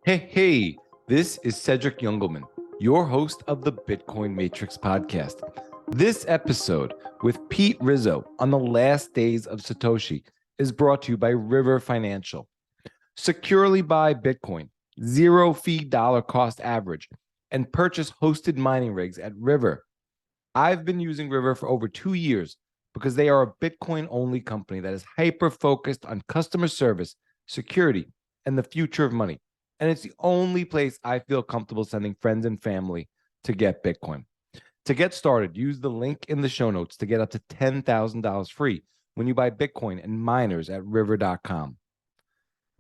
Hey, this is Cedric Youngelman, your host of the Bitcoin Matrix podcast. This episode with Pete Rizzo on the last days of Satoshi is brought to you by River Financial. Securely buy Bitcoin, zero fee dollar cost average, and purchase hosted mining rigs at River. I've been using River for over 2 years because they are a Bitcoin-only company that is hyper-focused on customer service, security, and the future of money. And it's the only place I feel comfortable sending friends and family to get Bitcoin. To get started, use the link in the show notes to get up to $10,000 free when you buy Bitcoin and miners at river.com.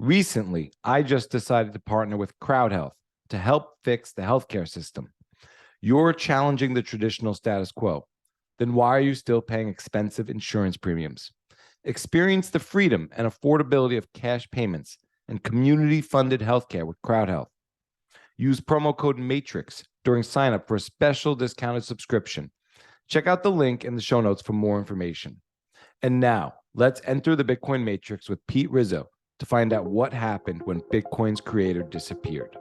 Recently, I just decided to partner with CrowdHealth to help fix the healthcare system. You're challenging the traditional status quo. Then why are you still paying expensive insurance premiums? Experience the freedom and affordability of cash payments and community-funded healthcare with CrowdHealth. Use promo code MATRIX during sign-up for a special discounted subscription. Check out the link in the show notes for more information. And now, let's enter the Bitcoin Matrix with Pete Rizzo to find out what happened when Bitcoin's creator disappeared.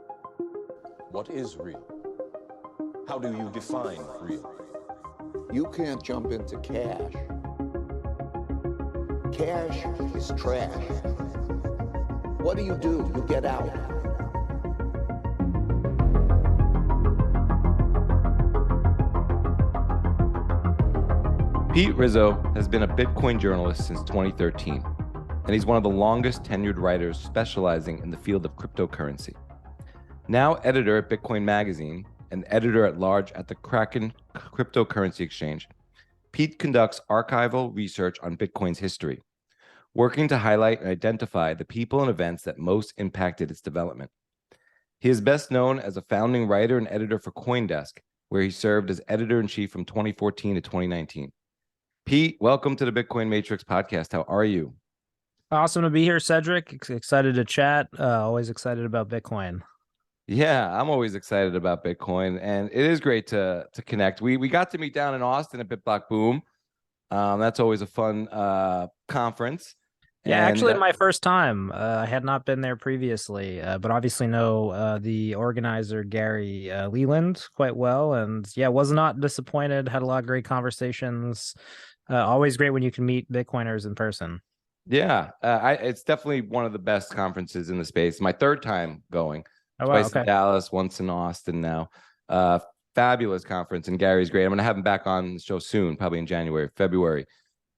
What is real? How do you define real? You can't jump into cash. Cash is trash. What do? You get out. Pete Rizzo has been a Bitcoin journalist since 2013, and he's one of the longest tenured writers specializing in the field of cryptocurrency. Now editor at Bitcoin Magazine and editor-at-large at the Kraken cryptocurrency exchange, Pete conducts archival research on Bitcoin's history, working to highlight and identify the people and events that most impacted its development. He is best known as a founding writer and editor for CoinDesk, where he served as editor-in-chief from 2014 to 2019. Pete, welcome to the Bitcoin Matrix podcast. How are you? Awesome to be here, Cedric. Excited to chat. Always excited about Bitcoin. Yeah, I'm always excited about Bitcoin, and it is great to connect. We got to meet down in Austin at BitBlockBoom. That's always a fun conference. Yeah, actually, my first time. I had not been there previously, but obviously know the organizer, Gary Leland, quite well. And yeah, was not disappointed. Had a lot of great conversations. Always great when you can meet Bitcoiners in person. Yeah, it's definitely one of the best conferences in the space. My third time going. Oh, wow, Twice okay. in Dallas, once in Austin now. Fabulous conference, and Gary's great. I'm going to have him back on the show soon, probably in January, February.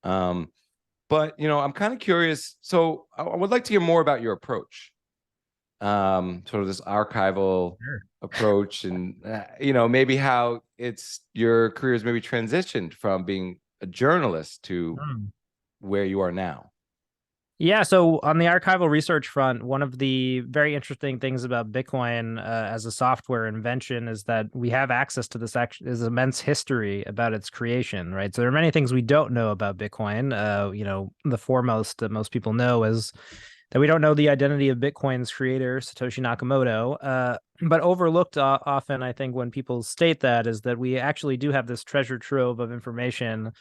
But, I'm kind of curious. So I would like to hear more about your approach, sort of this archival approach and, maybe how your career has maybe transitioned from being a journalist to where you are now. Yeah, so on the archival research front, one of the very interesting things about Bitcoin as a software invention is that we have access to this immense history about its creation, right? So there are many things we don't know about Bitcoin. The foremost that most people know is that we don't know the identity of Bitcoin's creator, Satoshi Nakamoto. But overlooked often, I think, when people state that, is that we actually do have this treasure trove of information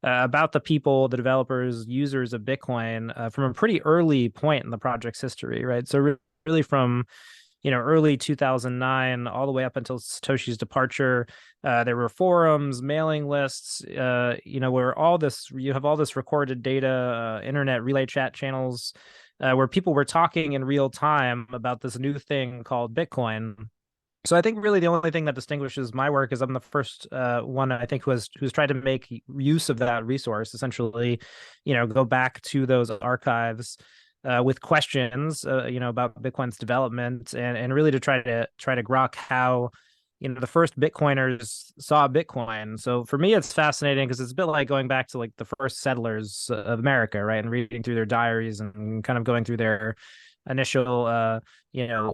about the people, the developers, users of Bitcoin from a pretty early point in the project's history, right? So really from, early 2009 all the way up until Satoshi's departure, there were forums, mailing lists, where you have all this recorded data, internet relay chat channels, where people were talking in real time about this new thing called Bitcoin. So I think really the only thing that distinguishes my work is I'm the first one, I think, who's tried to make use of that resource, essentially, go back to those archives with questions, about Bitcoin's development and really to try to grok how, the first Bitcoiners saw Bitcoin. So for me, it's fascinating because it's a bit like going back to like the first settlers of America, right? And reading through their diaries and kind of going through their initial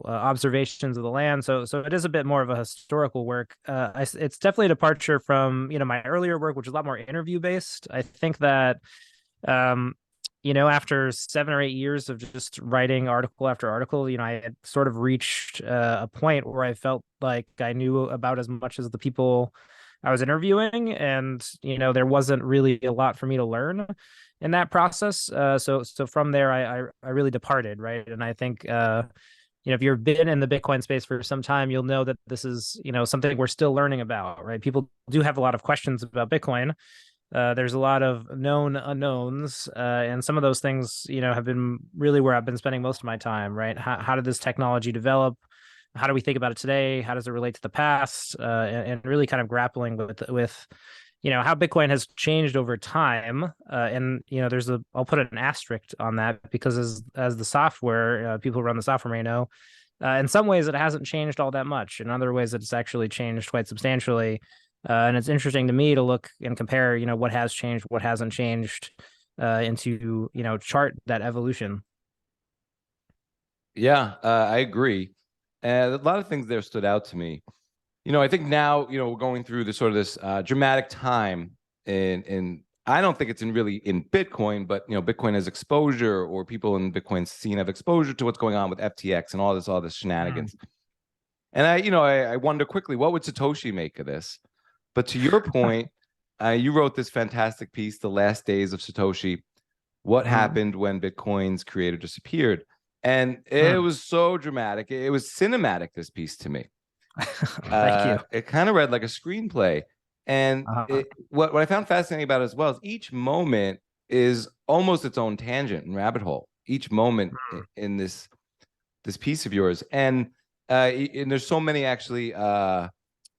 observations of the land. So it is a bit more of a historical work. It's definitely a departure from my earlier work, which is a lot more interview based. I think that after 7 or 8 years of just writing article after article, I had sort of reached a point where I felt like I knew about as much as the people I was interviewing, and there wasn't really a lot for me to learn in that process. So from there, I really departed, right? And I think if you've been in the Bitcoin space for some time, you'll know that this is, something we're still learning about, right? People do have a lot of questions about Bitcoin. There's a lot of known unknowns, and some of those things, have been really where I've been spending most of my time, right? How did this technology develop? How do we think about it today? How does it relate to the past? And really kind of grappling with how Bitcoin has changed over time. And I'll put an asterisk on that, because as the software, people who run the software may know, in some ways it hasn't changed all that much. In other ways, it's actually changed quite substantially. And it's interesting to me to look and compare, what has changed, what hasn't changed, and to, chart that evolution. Yeah, I agree. And a lot of things there stood out to me. I think now, we're going through this dramatic time in I don't think it's really in Bitcoin, but Bitcoin has exposure, or people in Bitcoin scene have exposure to what's going on with FTX and all this shenanigans. And I wonder quickly, what would Satoshi make of this? But to your point, you wrote this fantastic piece, The Last Days of Satoshi, what happened when Bitcoin's creator disappeared. And it was so dramatic. It was cinematic, this piece, to me. Thank you. It kind of read like a screenplay. And what I found fascinating about it as well is each moment is almost its own tangent and rabbit hole. Each moment in this piece of yours. And there's so many, actually,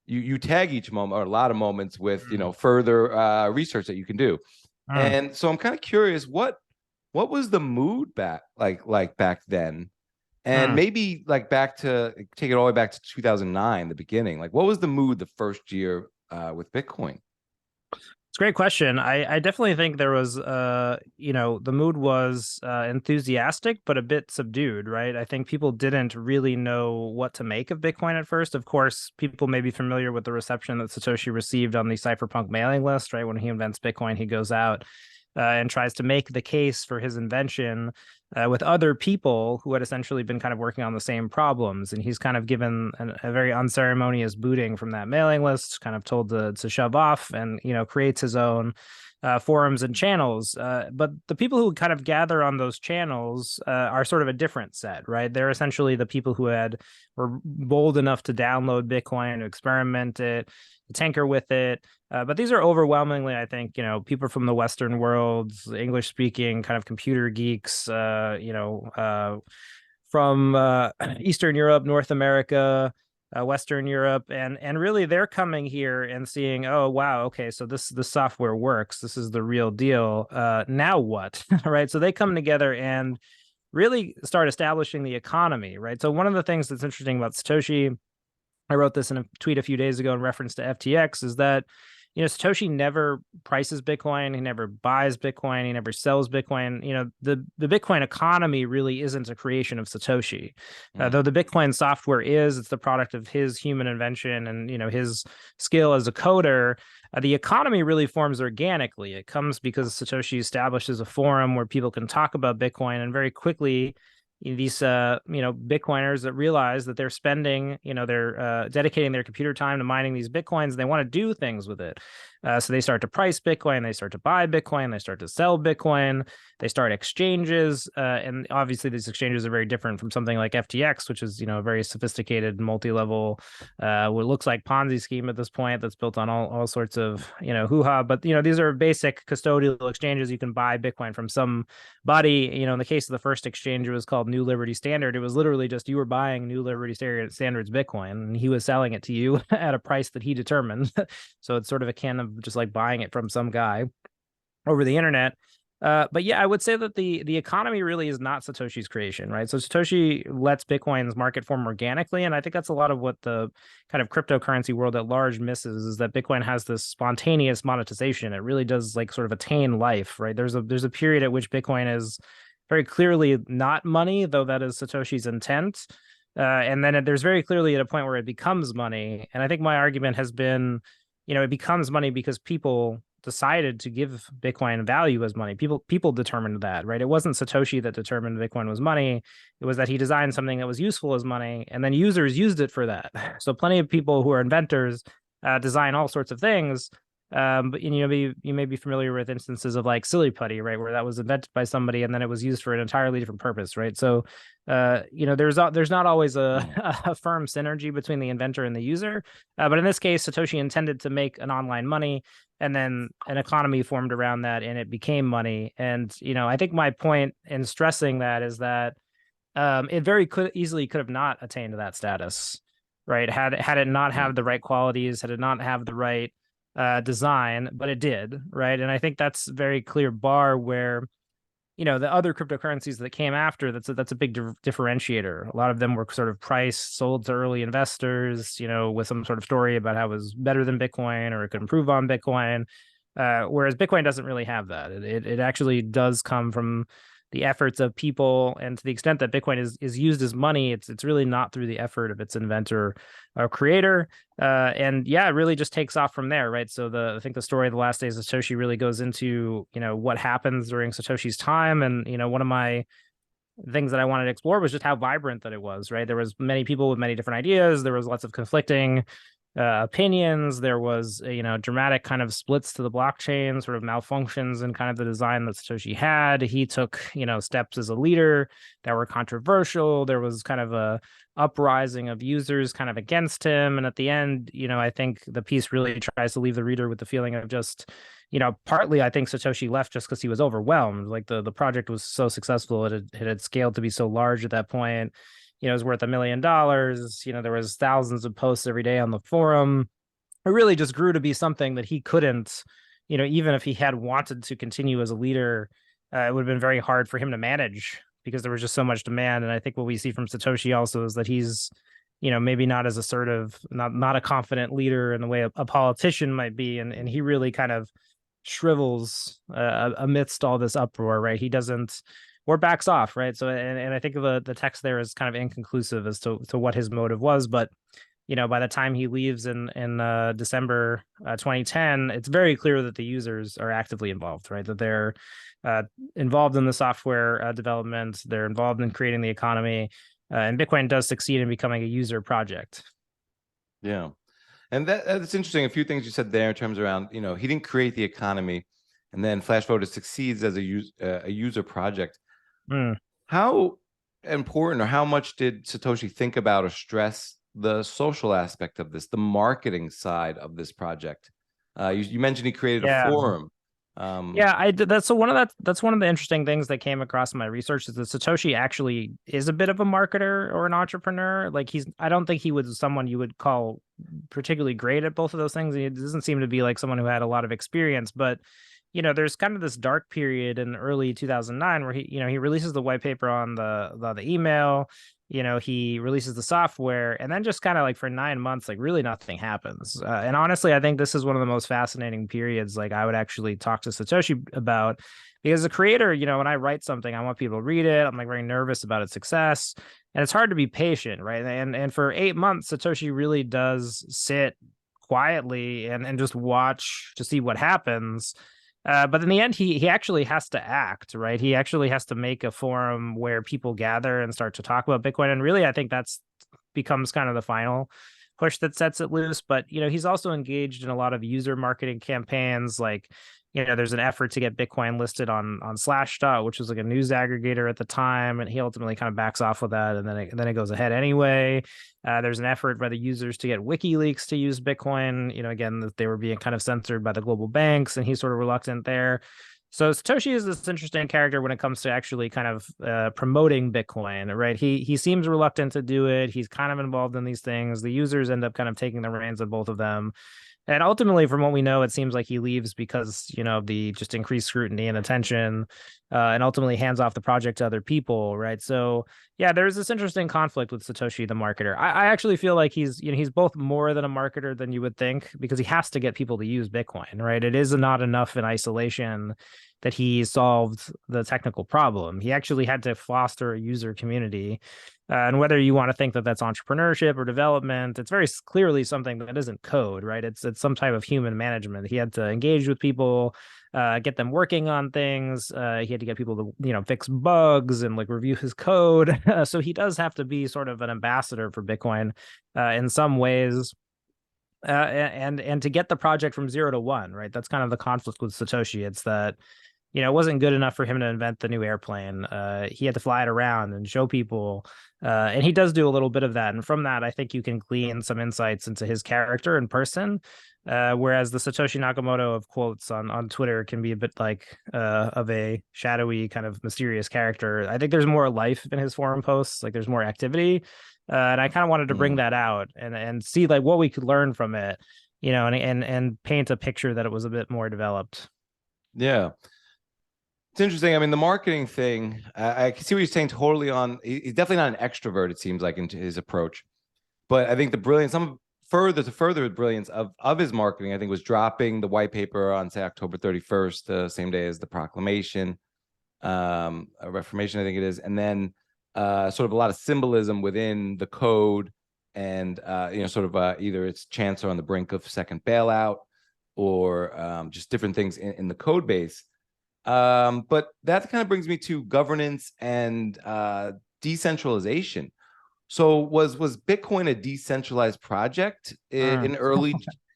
you tag each moment, or a lot of moments, with further research that you can do. And so I'm kind of curious, what was the mood back then, and maybe take it all the way back to 2009, the beginning. Like, what was the mood the first year with Bitcoin? It's a great question. I definitely think there was, the mood was enthusiastic, but a bit subdued, right? I think people didn't really know what to make of Bitcoin at first. Of course, people may be familiar with the reception that Satoshi received on the cypherpunk mailing list, right? When he invents Bitcoin, he goes out and tries to make the case for his invention with other people who had essentially been kind of working on the same problems. And he's kind of given a very unceremonious booting from that mailing list, kind of told to shove off, and, creates his own forums and channels. But the people who kind of gather on those channels are sort of a different set, right? They're essentially the people who were bold enough to download Bitcoin, to experiment it, to tinker with it. But these are overwhelmingly, I think, people from the Western world, English speaking kind of computer geeks, from Eastern Europe, North America, Western Europe, and really they're coming here and seeing, oh wow, okay, so the software works, this is the real deal. Now what? Right? So they come together and really start establishing the economy, right? So one of the things that's interesting about Satoshi, I wrote this in a tweet a few days ago in reference to FTX, is that Satoshi never prices Bitcoin. He never buys Bitcoin. He never sells Bitcoin. The Bitcoin economy really isn't a creation of Satoshi. Though the Bitcoin software it's the product of his human invention and, his skill as a coder. The economy really forms organically. It comes because Satoshi establishes a forum where people can talk about Bitcoin, and very quickly, these Bitcoiners that realize that they're spending, they're dedicating their computer time to mining these Bitcoins, and they want to do things with it. So they start to price Bitcoin, they start to buy Bitcoin, they start to sell Bitcoin, they start exchanges, and obviously these exchanges are very different from something like FTX, which is a very sophisticated multi-level, what looks like Ponzi scheme at this point, that's built on all sorts of hoo-ha. But these are basic custodial exchanges. You can buy Bitcoin from somebody. In the case of the first exchange, it was called New Liberty Standard. It was literally just you were buying New Liberty Standard's Bitcoin, and he was selling it to you at a price that he determined. So it's sort of akin of just like buying it from some guy over the internet. But yeah, I would say that the economy really is not Satoshi's creation, right? So Satoshi lets Bitcoin's market form organically, and I think that's a lot of what the kind of cryptocurrency world at large misses, is that Bitcoin has this spontaneous monetization. It really does like sort of attain life, right? There's a period at which Bitcoin is very clearly not money, though that is Satoshi's intent. And then there's very clearly at a point where it becomes money. And I think my argument has been, it becomes money because people decided to give Bitcoin value as money. People determined that, right? It wasn't Satoshi that determined Bitcoin was money. It was that he designed something that was useful as money, and then users used it for that. So plenty of people who are inventors design all sorts of things, But you may be familiar with instances of like silly putty, right, where that was invented by somebody and then it was used for an entirely different purpose, right? So, there's not always a firm synergy between the inventor and the user, but in this case, Satoshi intended to make an online money, and then an economy formed around that, and it became money. And I think my point in stressing that is that it very easily could have not attained that status, right? Had it not have the right qualities, had it not have the right design, but it did, right? And I think that's a very clear bar where the other cryptocurrencies that came after, that's a big differentiator. A lot of them were sort of priced, sold to early investors, with some sort of story about how it was better than Bitcoin or it could improve on Bitcoin. Whereas Bitcoin doesn't really have that. It actually does come from the efforts of people, and to the extent that Bitcoin is used as money, it's really not through the effort of its inventor or creator. And yeah, it really just takes off from there, right? So I think the story of the Last Days of Satoshi really goes into what happens during Satoshi's time, and one of my things that I wanted to explore was just how vibrant that it was, right? There was many people with many different ideas. There was lots of conflicting opinions. There was dramatic kind of splits to the blockchain, sort of malfunctions in kind of the design that Satoshi had. He took steps as a leader that were controversial. There was kind of a uprising of users kind of against him, and at the end, I think the piece really tries to leave the reader with the feeling of just partly I think Satoshi left just because he was overwhelmed. Like the project was so successful, it had scaled to be so large at that point. It was worth $1 million. There was thousands of posts every day on the forum. It really just grew to be something that he couldn't, even if he had wanted to continue as a leader, it would have been very hard for him to manage because there was just so much demand. And I think what we see from Satoshi also is that he's, maybe not as assertive, not a confident leader in the way a politician might be. And he really kind of shrivels amidst all this uproar, right? He doesn't, or backs off, right? So, and I think the text there is kind of inconclusive as to what his motive was, but by the time he leaves in December 2010, it's very clear that the users are actively involved, right? That they're involved in the software development, they're involved in creating the economy, and Bitcoin does succeed in becoming a user project. Yeah, and that's interesting. A few things you said there in terms around, he didn't create the economy, and then flash forward, succeeds as a user project. How important or how much did Satoshi think about or stress the social aspect of this, the marketing side of this project? You mentioned he created a forum. I did. That's one of the interesting things that came across in my research is that Satoshi actually is a bit of a marketer or an entrepreneur. Like I don't think he was someone you would call particularly great at both of those things. He doesn't seem to be like someone who had a lot of experience, but there's kind of this dark period in early 2009 where he releases the white paper on the email, he releases the software, and then just kind of like for 9 months, like really nothing happens. And honestly, I think this is one of the most fascinating periods, like I would actually talk to Satoshi about, because as a creator, when I write something, I want people to read it. I'm like very nervous about its success, and it's hard to be patient, right? And for 8 months, Satoshi really does sit quietly and just watch to see what happens. But in the end, he actually has to act, right? He actually has to make a forum where people gather and start to talk about Bitcoin. And really, I think that's becomes kind of the final push that sets it loose. But, he's also engaged in a lot of user marketing campaigns. Like, there's an effort to get Bitcoin listed on Slashdot, which was like a news aggregator at the time. And he ultimately kind of backs off with that. And then it goes ahead anyway. There's an effort by the users to get WikiLeaks to use Bitcoin. Again, that they were being kind of censored by the global banks, and he's sort of reluctant there. So Satoshi is this interesting character when it comes to actually kind of promoting Bitcoin, right? He seems reluctant to do it. He's kind of involved in these things. The users end up kind of taking the reins of both of them. And ultimately, from what we know, it seems like he leaves because, of the just increased scrutiny and attention, and ultimately hands off the project to other people, right? So, yeah, there's this interesting conflict with Satoshi, the marketer. I actually feel like he's both more than a marketer than you would think, because he has to get people to use Bitcoin, right? It is not enough in isolation that he solved the technical problem. He actually had to foster a user community. And whether you want to think that that's entrepreneurship or development, it's very clearly something that isn't code, right? It's some type of human management. He had to engage with people, get them working on things. He had to get people to, fix bugs and like review his code. So he does have to be sort of an ambassador for Bitcoin in some ways. and to get the project from 0 to 1, right? That's kind of the conflict with Satoshi. It's that, it wasn't good enough for him to invent the new airplane. He had to fly it around and show people. And he does do a little bit of that. And from that, I think you can glean some insights into his character and person. Whereas the Satoshi Nakamoto of quotes on Twitter can be a bit like of a shadowy kind of mysterious character. I think there's more life in his forum posts. Like there's more activity. And I kind of wanted to bring that out and see like what we could learn from it, and paint a picture that it was a bit more developed. Yeah. It's interesting. I mean, the marketing thing, I can see what you're saying totally on. He's definitely not an extrovert, it seems like, into his approach. But I think the brilliance, further the brilliance of his marketing, I think, was dropping the white paper on, say, October 31st, the same day as the proclamation, Reformation, I think it is. And then sort of a lot of symbolism within the code and, either it's Chancellor on the brink of second bailout or just different things in the code base. But that kind of brings me to governance and decentralization. So was Bitcoin a decentralized project in early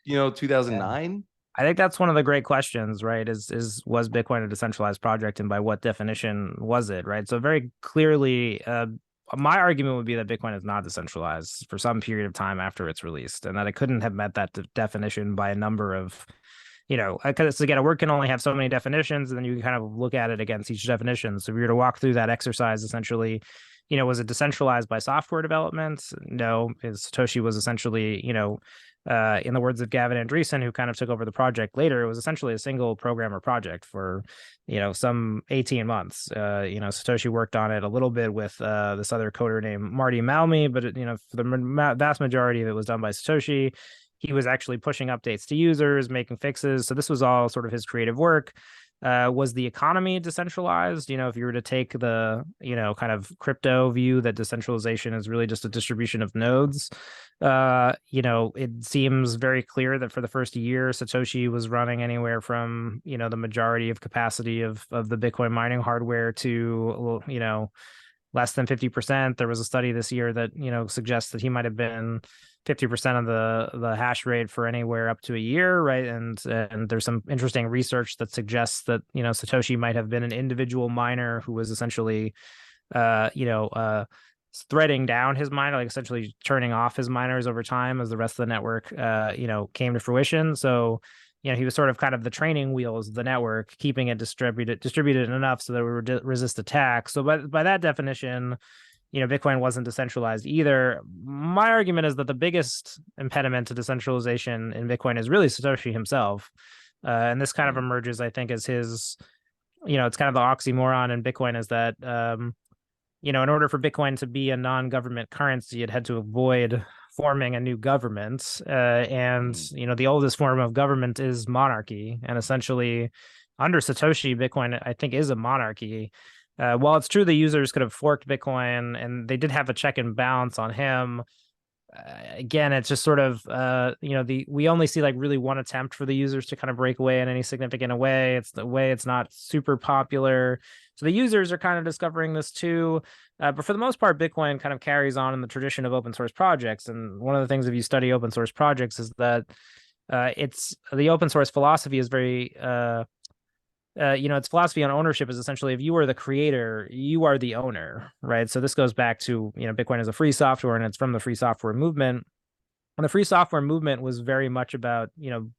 2009? I think that's one of the great questions, right? Was Bitcoin a decentralized project, and by what definition was it, right? So very clearly, my argument would be that Bitcoin is not decentralized for some period of time after it's released, and that it couldn't have met that definition by a number of, because again, a word can only have so many definitions, and then you can kind of look at it against each definition. So if you were to walk through that exercise, essentially, was it decentralized by software development? No, Satoshi was essentially, in the words of Gavin Andresen, who kind of took over the project later, it was essentially a single programmer project for, some 18 months. Satoshi worked on it a little bit with this other coder named Marty Malmy, but, for the vast majority of it was done by Satoshi. He was actually pushing updates to users, making fixes. So this was all sort of his creative work. Was the economy decentralized? If you were to take the, kind of crypto view that decentralization is really just a distribution of nodes, it seems very clear that for the first year, Satoshi was running anywhere from, the majority of capacity of the Bitcoin mining hardware to, less than 50%. There was a study this year that, suggests that he might have been 50% of the hash rate for anywhere up to a year, right? And there's some interesting research that suggests that, Satoshi might have been an individual miner who was essentially, threading down his miner, like essentially turning off his miners over time as the rest of the network, came to fruition. So, he was sort of kind of the training wheels of the network, keeping it distributed enough so that we would resist attack. So by that definition, Bitcoin wasn't decentralized either. My argument is that the biggest impediment to decentralization in Bitcoin is really Satoshi himself. And this kind of emerges, I think, as his, it's kind of the oxymoron in Bitcoin is that, in order for Bitcoin to be a non-government currency, it had to avoid forming a new government. The oldest form of government is monarchy. And essentially, under Satoshi, Bitcoin, I think, is a monarchy. While it's true the users could have forked Bitcoin and they did have a check and balance on him, again, it's just sort of, we only see like really one attempt for the users to kind of break away in any significant way. It's not super popular. So the users are kind of discovering this too. But for the most part, Bitcoin kind of carries on in the tradition of open source projects. And one of the things, if you study open source projects, is that it's the open source philosophy is very... its philosophy on ownership is essentially if you are the creator, you are the owner, right? So this goes back to, Bitcoin is a free software and it's from the free software movement. And the free software movement was very much about,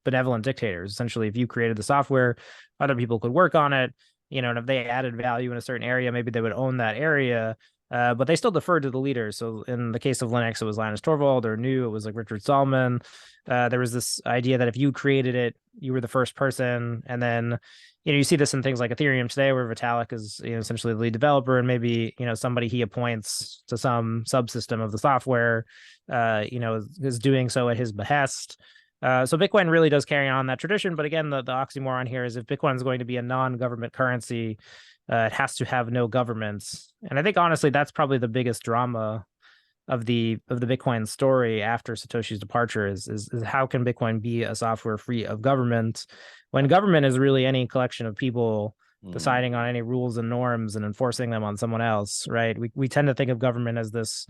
benevolent dictators. Essentially, if you created the software, other people could work on it, and if they added value in a certain area, maybe they would own that area. But they still deferred to the leaders. So in the case of Linux, it was Linus Torvald, or GNU, it was like Richard Stallman. There was this idea that if you created it, you were the first person. And then, you see this in things like Ethereum today, where Vitalik is essentially the lead developer, and maybe somebody he appoints to some subsystem of the software, is doing so at his behest. So Bitcoin really does carry on that tradition. But again, the oxymoron here is if Bitcoin is going to be a non-government currency, it has to have no governments. And I think honestly, that's probably the biggest drama of the Bitcoin story after Satoshi's departure is how can Bitcoin be a software free of government when government is really any collection of people deciding on any rules and norms and enforcing them on someone else, right? We tend to think of government as this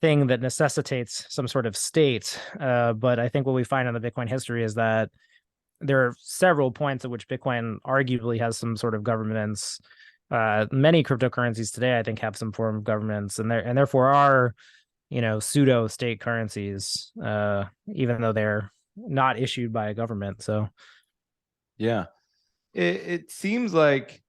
thing that necessitates some sort of state. But I think what we find in the Bitcoin history is that there are several points at which Bitcoin arguably has some sort of governance. Many cryptocurrencies today, I think, have some form of governance, and therefore are, pseudo state currencies, even though they're not issued by a government. So, yeah, it seems like,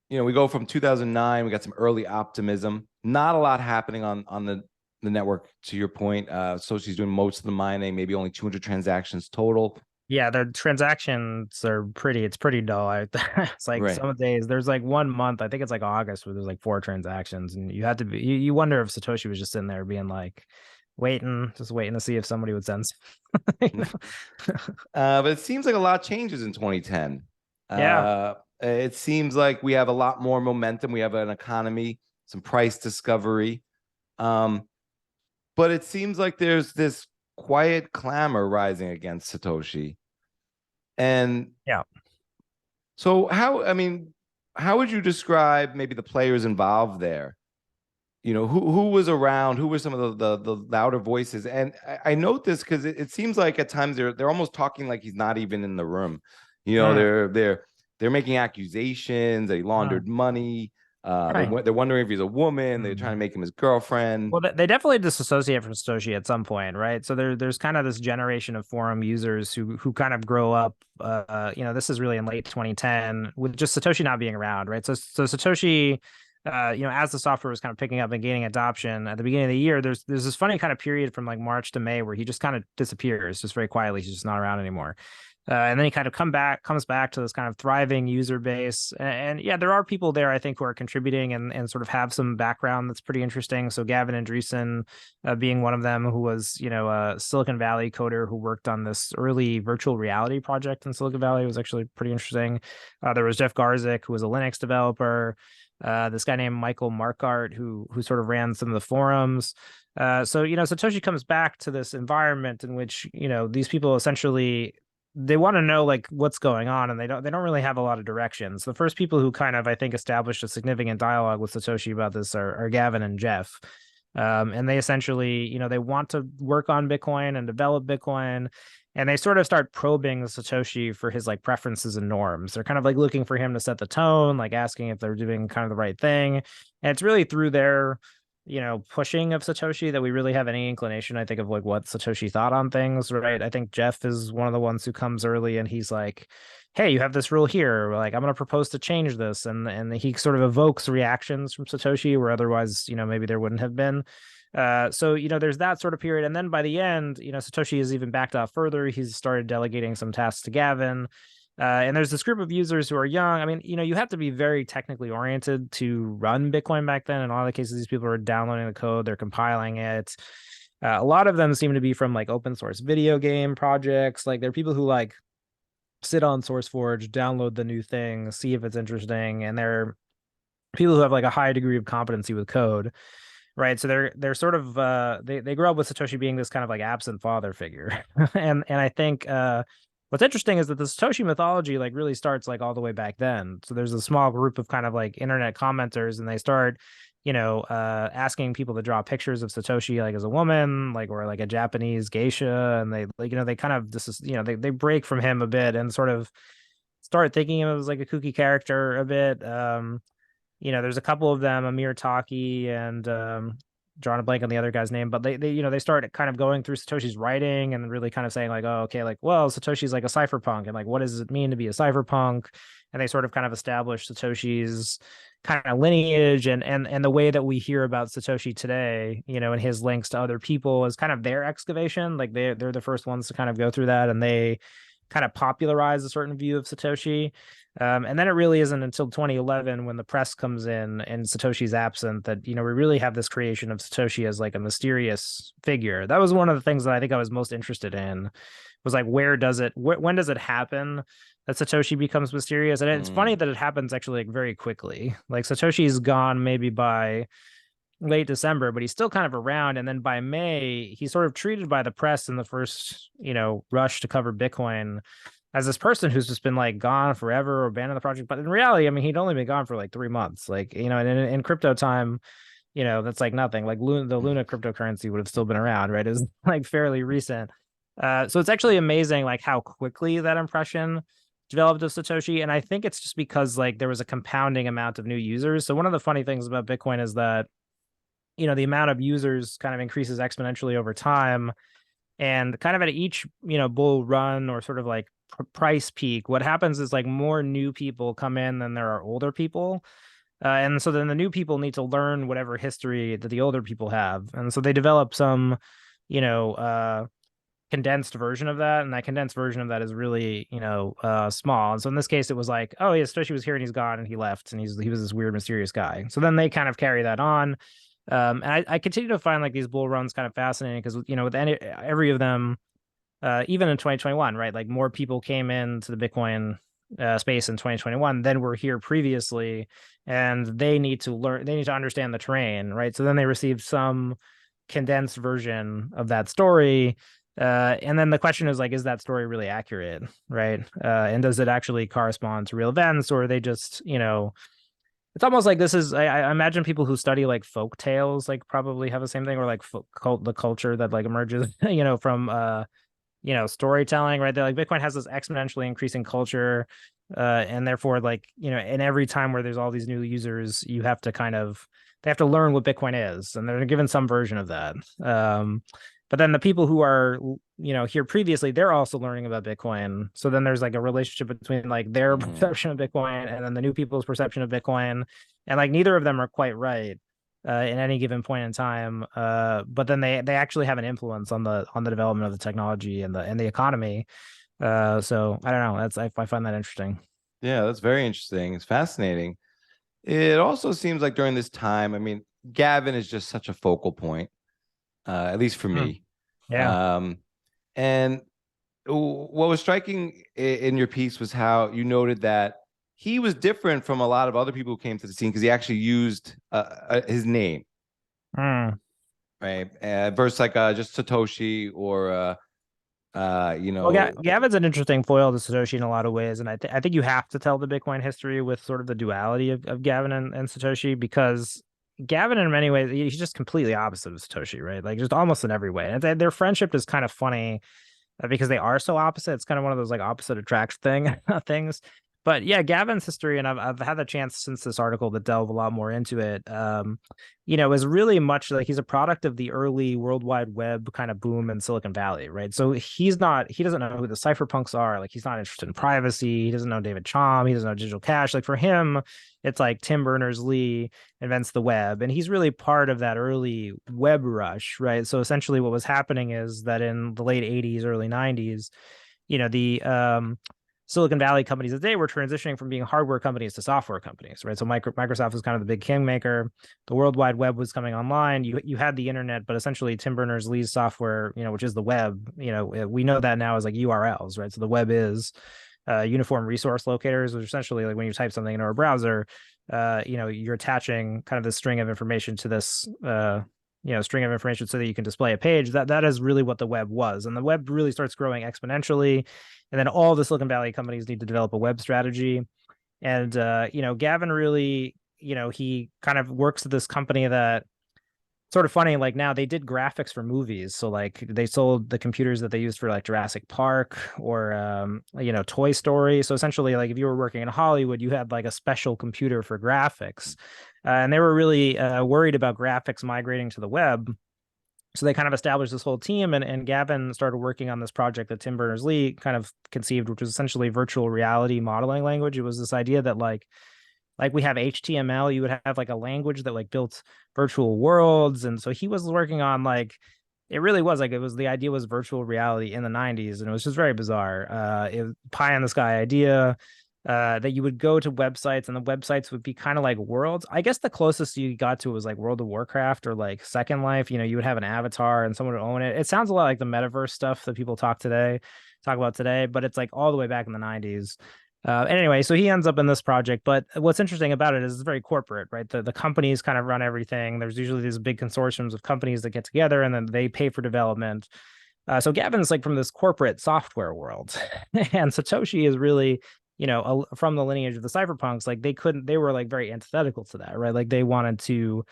we go from 2009, we got some early optimism, not a lot happening on the network, to your point. Satoshi's doing most of the mining, maybe only 200 transactions total. Yeah, their transactions are it's pretty dull. It's like some days there's like 1 month, I think it's like August, where there's like 4 transactions, and you have to be, you wonder if Satoshi was just in there being like just waiting to see if somebody would send. But it seems like a lot changes in 2010. Yeah. It seems like we have a lot more momentum. We have an economy, some price discovery. But it seems like there's this quiet clamor rising against Satoshi. And yeah. So how would you describe maybe the players involved there? Who was around? Who were some of the louder voices? And I note this because it seems like at times they're almost talking like he's not even in the room. They're making accusations that he laundered money. They're wondering if he's a woman. They're trying to make him his girlfriend. Well, they definitely disassociate from Satoshi at some point, right? So there's kind of this generation of forum users who kind of grow up. This is really in late 2010 with just Satoshi not being around, right? So Satoshi, as the software was kind of picking up and gaining adoption at the beginning of the year, there's this funny kind of period from like March to May where he just kind of disappears, just very quietly. He's just not around anymore. And then he kind of comes back to this kind of thriving user base. And yeah, there are people there, I think, who are contributing and sort of have some background that's pretty interesting. So Gavin Andresen being one of them, who was, a Silicon Valley coder who worked on this early virtual reality project in Silicon Valley. It was actually pretty interesting. There was Jeff Garzik, who was a Linux developer. This guy named Michael Markart, who sort of ran some of the forums. So Satoshi comes back to this environment in which, these people essentially, they want to know like what's going on, and they don't really have a lot of directions. The first people who kind of, I think, established a significant dialogue with Satoshi about this are Gavin and Jeff. And they essentially, they want to work on Bitcoin and develop Bitcoin, and they sort of start probing Satoshi for his like preferences and norms. They're kind of like looking for him to set the tone, like asking if they're doing kind of the right thing. And it's really through their pushing of Satoshi that we really have any inclination, I think, of like what Satoshi thought on things, right? I think Jeff is one of the ones who comes early and he's like, hey, you have this rule here, like I'm going to propose to change this, and he sort of evokes reactions from Satoshi where otherwise maybe there wouldn't have been. So there's that sort of period, and then by the end, Satoshi has even backed off further. He's started delegating some tasks to Gavin. And there's this group of users who are young. I mean, you have to be very technically oriented to run Bitcoin back then. In a lot of the cases, these people are downloading the code, they're compiling it. A lot of them seem to be from like open source video game projects. Like they're people who like sit on SourceForge, download the new thing, see if it's interesting. And they're people who have like a high degree of competency with code. Right. So they're sort of they grow up with Satoshi being this kind of like absent father figure. and I think what's interesting is that the Satoshi mythology like really starts like all the way back then. So there's a small group of kind of like internet commenters, and they start, asking people to draw pictures of Satoshi like as a woman, like or like a Japanese geisha, and they like they kind of they break from him a bit and sort of start thinking of him as like a kooky character a bit. There's a couple of them, Amir Taki and drawing a blank on the other guy's name, but they start kind of going through Satoshi's writing and really kind of saying like, oh, okay, like, well, Satoshi's like a cypherpunk, and like, what does it mean to be a cypherpunk? And they sort of kind of establish Satoshi's kind of lineage and the way that we hear about Satoshi today, and his links to other people is kind of their excavation. Like they're the first ones to kind of go through that, and they kind of popularize a certain view of Satoshi. And then it really isn't until 2011 when the press comes in and Satoshi's absent that, we really have this creation of Satoshi as like a mysterious figure. That was one of the things that I think I was most interested in, was like, when does it happen that Satoshi becomes mysterious? And it's funny that it happens actually like very quickly. Like Satoshi's gone maybe by late December, but he's still kind of around. And then by May, he's sort of treated by the press in the first, rush to cover Bitcoin as this person who's just been like gone forever or abandoned the project. But in reality, I mean, he'd only been gone for like 3 months. Like, in crypto time, that's like nothing. Like the Luna cryptocurrency would have still been around, right? It was like fairly recent. So it's actually amazing like how quickly that impression developed of Satoshi. And I think it's just because like there was a compounding amount of new users. So one of the funny things about Bitcoin is that, the amount of users kind of increases exponentially over time. And kind of at each, bull run or sort of like price peak, what happens is like more new people come in than there are older people. And so then the new people need to learn whatever history that the older people have. And so they develop some, condensed version of that. And that condensed version of that is really, small. And so in this case, it was like, oh, yeah, Satoshi was here and he's gone and he left and he was this weird, mysterious guy. So then they kind of carry that on. And I continue to find like these bull runs kind of fascinating because, with every of them, even in 2021, right? Like more people came into the Bitcoin space in 2021 than were here previously. And they need to understand the terrain, right? So then they received some condensed version of that story. And then the question is like, is that story really accurate, right? And does it actually correspond to real events, or are they just, it's almost like this is, I imagine people who study like folk tales like probably have the same thing, or like the culture that like emerges, from storytelling, right? They're like Bitcoin has this exponentially increasing culture, and therefore like, and every time where there's all these new users, they have to learn what Bitcoin is, and they're given some version of that. But then the people who are, here previously, they're also learning about Bitcoin. So then there's like a relationship between like their perception of Bitcoin and then the new people's perception of Bitcoin. And like neither of them are quite right in any given point in time. But then they actually have an influence on the development of the technology and the economy. So I don't know. I find that interesting. Yeah, that's very interesting. It's fascinating. It also seems like during this time, I mean, Gavin is just such a focal point. At least for me. Yeah. And what was striking in your piece was how you noted that he was different from a lot of other people who came to the scene because he actually used his name, right? Versus like just Satoshi or Well, Gavin's an interesting foil to Satoshi in a lot of ways, and I think you have to tell the Bitcoin history with sort of the duality of Gavin and Satoshi, because Gavin, in many ways, he's just completely opposite of Satoshi, right? Like just almost in every way. And their friendship is kind of funny because they are so opposite. It's kind of one of those like opposite attract things. But yeah, Gavin's history, and I've had the chance since this article to delve a lot more into it. Is really much like he's a product of the early World Wide Web kind of boom in Silicon Valley, right? So he doesn't know who the cypherpunks are. Like he's not interested in privacy. He doesn't know David Chaum. He doesn't know digital cash. Like for him, it's like Tim Berners-Lee invents the web, and he's really part of that early web rush, right? So essentially, what was happening is that in the late '80s, early '90s, the Silicon Valley companies that they were transitioning from being hardware companies to software companies, right? So Microsoft was kind of the big kingmaker. The World Wide Web was coming online. You had the internet, but essentially Tim Berners-Lee's software, which is the web, we know that now as like URLs, right? So the web is uniform resource locators, which essentially like when you type something into a browser, you're attaching kind of this string of information to this string of information so that you can display a page. That is really what the web was. And the web really starts growing exponentially. And then all the Silicon Valley companies need to develop a web strategy. And, Gavin really, he kind of works at this company that sort of funny, like now they did graphics for movies. So like they sold the computers that they used for like Jurassic Park or, Toy Story. So essentially like if you were working in Hollywood, you had like a special computer for graphics. And they were really worried about graphics migrating to the web. So they kind of established this whole team, and Gavin started working on this project that Tim Berners-Lee kind of conceived, which was essentially virtual reality modeling language. It was this idea that like we have HTML, you would have like a language that like built virtual worlds. And so he was working on like, it really was like, the idea was virtual reality in the 90s. And it was just very bizarre. It was pie in the sky idea. That you would go to websites and the websites would be kind of like worlds. I guess the closest you got to was like World of Warcraft or like Second Life. You would have an avatar and someone would own it. It sounds a lot like the metaverse stuff that people talk about today, but it's like all the way back in the 90s. Anyway, so he ends up in this project, but what's interesting about it is it's very corporate, right? The companies kind of run everything. There's usually these big consortiums of companies that get together and then they pay for development. So Gavin's like from this corporate software world and Satoshi is really from the lineage of the cypherpunks. Like they were like very antithetical to that, right? Like they wanted to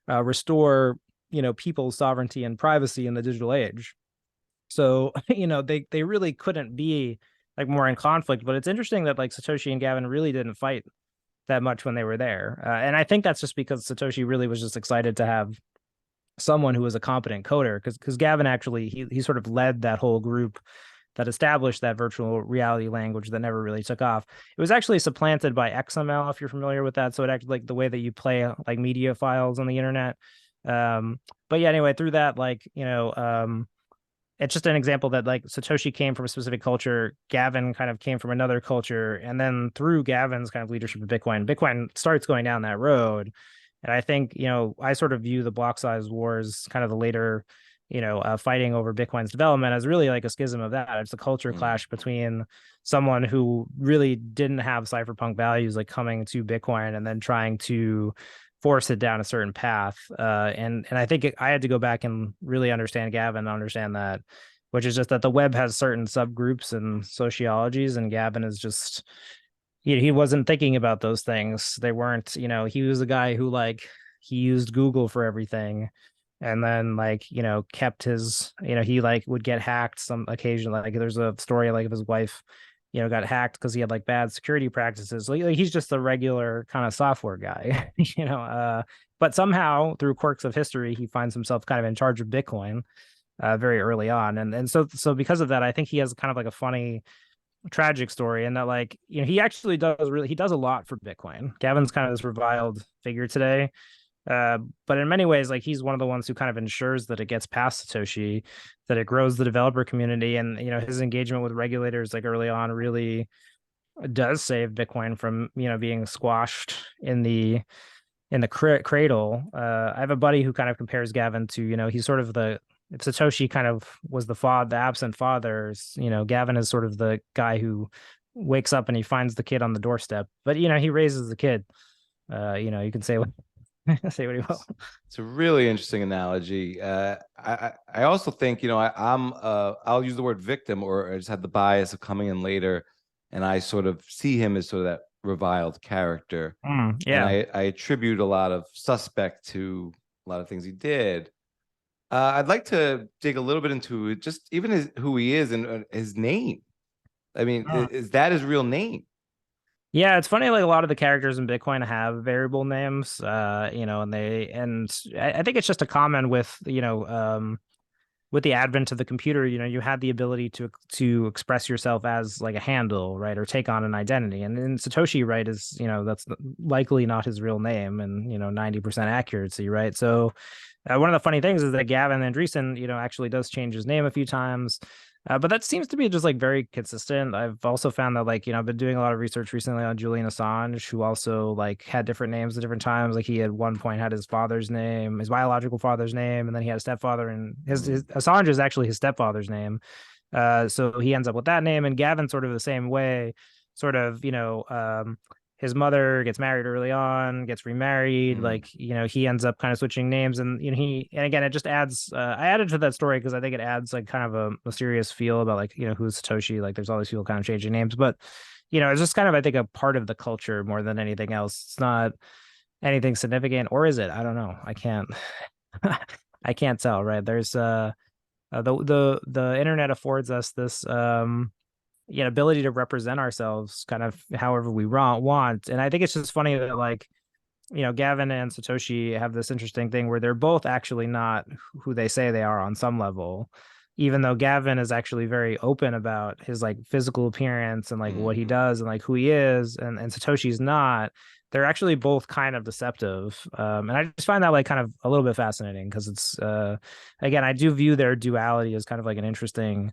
restore, people's sovereignty and privacy in the digital age. So, they really couldn't be like more in conflict. But it's interesting that like Satoshi and Gavin really didn't fight that much when they were there. And I think that's just because Satoshi really was just excited to have someone who was a competent coder, because Gavin actually he sort of led that whole group that established that virtual reality language that never really took off. It was actually supplanted by XML, if you're familiar with that. So it acted like the way that you play like media files on the internet. But yeah, anyway, through that, it's just an example that like Satoshi came from a specific culture, Gavin kind of came from another culture, and then through Gavin's kind of leadership of Bitcoin starts going down that road. And I think, I sort of view the block size wars, kind of the later, fighting over Bitcoin's development, as really like a schism of that. It's a culture clash between someone who really didn't have cypherpunk values, like coming to Bitcoin and then trying to force it down a certain path. And I think I had to go back and really understand Gavin, understand that, which is just that the web has certain subgroups and sociologies, and Gavin is just, he wasn't thinking about those things. They weren't, he was a guy who like, he used Google for everything. And then like, kept his, he like would get hacked some occasion. Like there's a story like of his wife, got hacked because he had like bad security practices. Like he's just a regular kind of software guy, but somehow through quirks of history, he finds himself kind of in charge of Bitcoin very early on. And so because of that, I think he has kind of like a funny, tragic story, and that like, he actually he does a lot for Bitcoin. Gavin's kind of this reviled figure today. But in many ways, like he's one of the ones who kind of ensures that it gets past Satoshi, that it grows the developer community, and his engagement with regulators like early on really does save Bitcoin from being squashed in the cradle. I have a buddy who kind of compares Gavin to he's sort of if Satoshi kind of was the absent father, Gavin is sort of the guy who wakes up and he finds the kid on the doorstep, but he raises the kid. You can say what say what you will. It's a really interesting analogy. I also think I'll use the word victim, or I just have the bias of coming in later, and I sort of see him as sort of that reviled character. Yeah, and I attribute a lot of suspect to a lot of things he did. I'd like to dig a little bit into just even who he is and his name. I mean, is that his real name? Yeah, it's funny. Like a lot of the characters in Bitcoin have variable names, and I think it's just a common with with the advent of the computer. You had the ability to express yourself as like a handle, right, or take on an identity. And then Satoshi, right, is that's likely not his real name, and 90% accuracy, right? So one of the funny things is that Gavin Andresen, actually does change his name a few times. But that seems to be just like very consistent. I've also found that like, I've been doing a lot of research recently on Julian Assange, who also like had different names at different times. Like he at one point had his father's name, his biological father's name, and then he had a stepfather, and his Assange is actually his stepfather's name. So he ends up with that name, and Gavin sort of the same way, sort of, his mother gets married early on, gets remarried. Like, he ends up kind of switching names, and and again, it just adds, I added to that story because I think it adds like kind of a mysterious feel about like, who's Satoshi. Like there's all these people kind of changing names, but it's just kind of, I think, a part of the culture more than anything else. It's not anything significant, or is it? I don't know. I can't, I can't tell, right? There's the internet affords us this, ability to represent ourselves kind of however we want. And I think it's just funny that like, Gavin and Satoshi have this interesting thing where they're both actually not who they say they are on some level, even though Gavin is actually very open about his like physical appearance and like what he does and like who he is, and Satoshi's not. They're actually both kind of deceptive. And I just find that like kind of a little bit fascinating, because it's again, I do view their duality as kind of like an interesting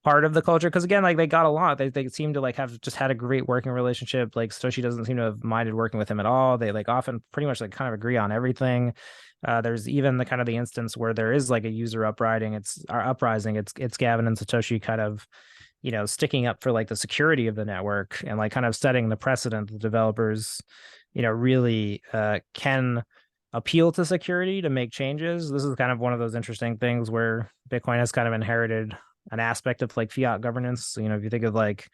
part of the culture, because again, like they got along. They seem to like have just had a great working relationship. Like Satoshi doesn't seem to have minded working with him at all. They like often pretty much like kind of agree on everything. There's even the kind of the instance where there is like a user uprising. It's Gavin and Satoshi kind of sticking up for like the security of the network, and like kind of setting the precedent that developers really can appeal to security to make changes. This is kind of one of those interesting things where Bitcoin has kind of inherited an aspect of like fiat governance. So, if you think of like,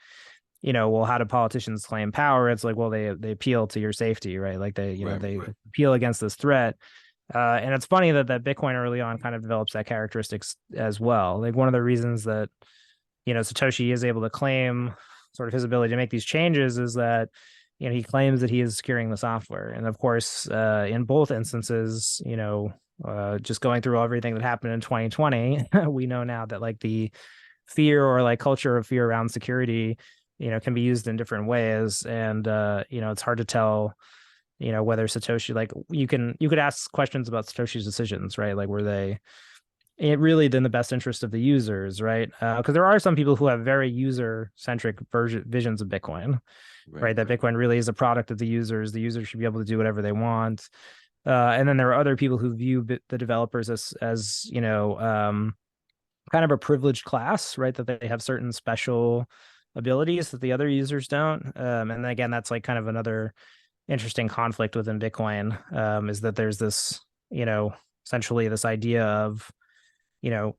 well, how do politicians claim power? It's like, well, they appeal to your safety, right? Like they appeal against this threat. And it's funny that Bitcoin early on kind of develops that characteristics as well. Like one of the reasons that, Satoshi is able to claim sort of his ability to make these changes is that, he claims that he is securing the software. And of course, in both instances, just going through everything that happened in 2020, we know now that like the fear or like culture of fear around security, can be used in different ways. And, it's hard to tell, whether Satoshi, like you could ask questions about Satoshi's decisions, right? Like, were they really in the best interest of the users, right? Because there are some people who have very user-centric visions of Bitcoin, right? That Bitcoin really is a product of the users. The users should be able to do whatever they want. And then there are other people who view the developers as kind of a privileged class, right? That they have certain special abilities that the other users don't. And again, that's like kind of another interesting conflict within Bitcoin, is that there's this, essentially this idea of,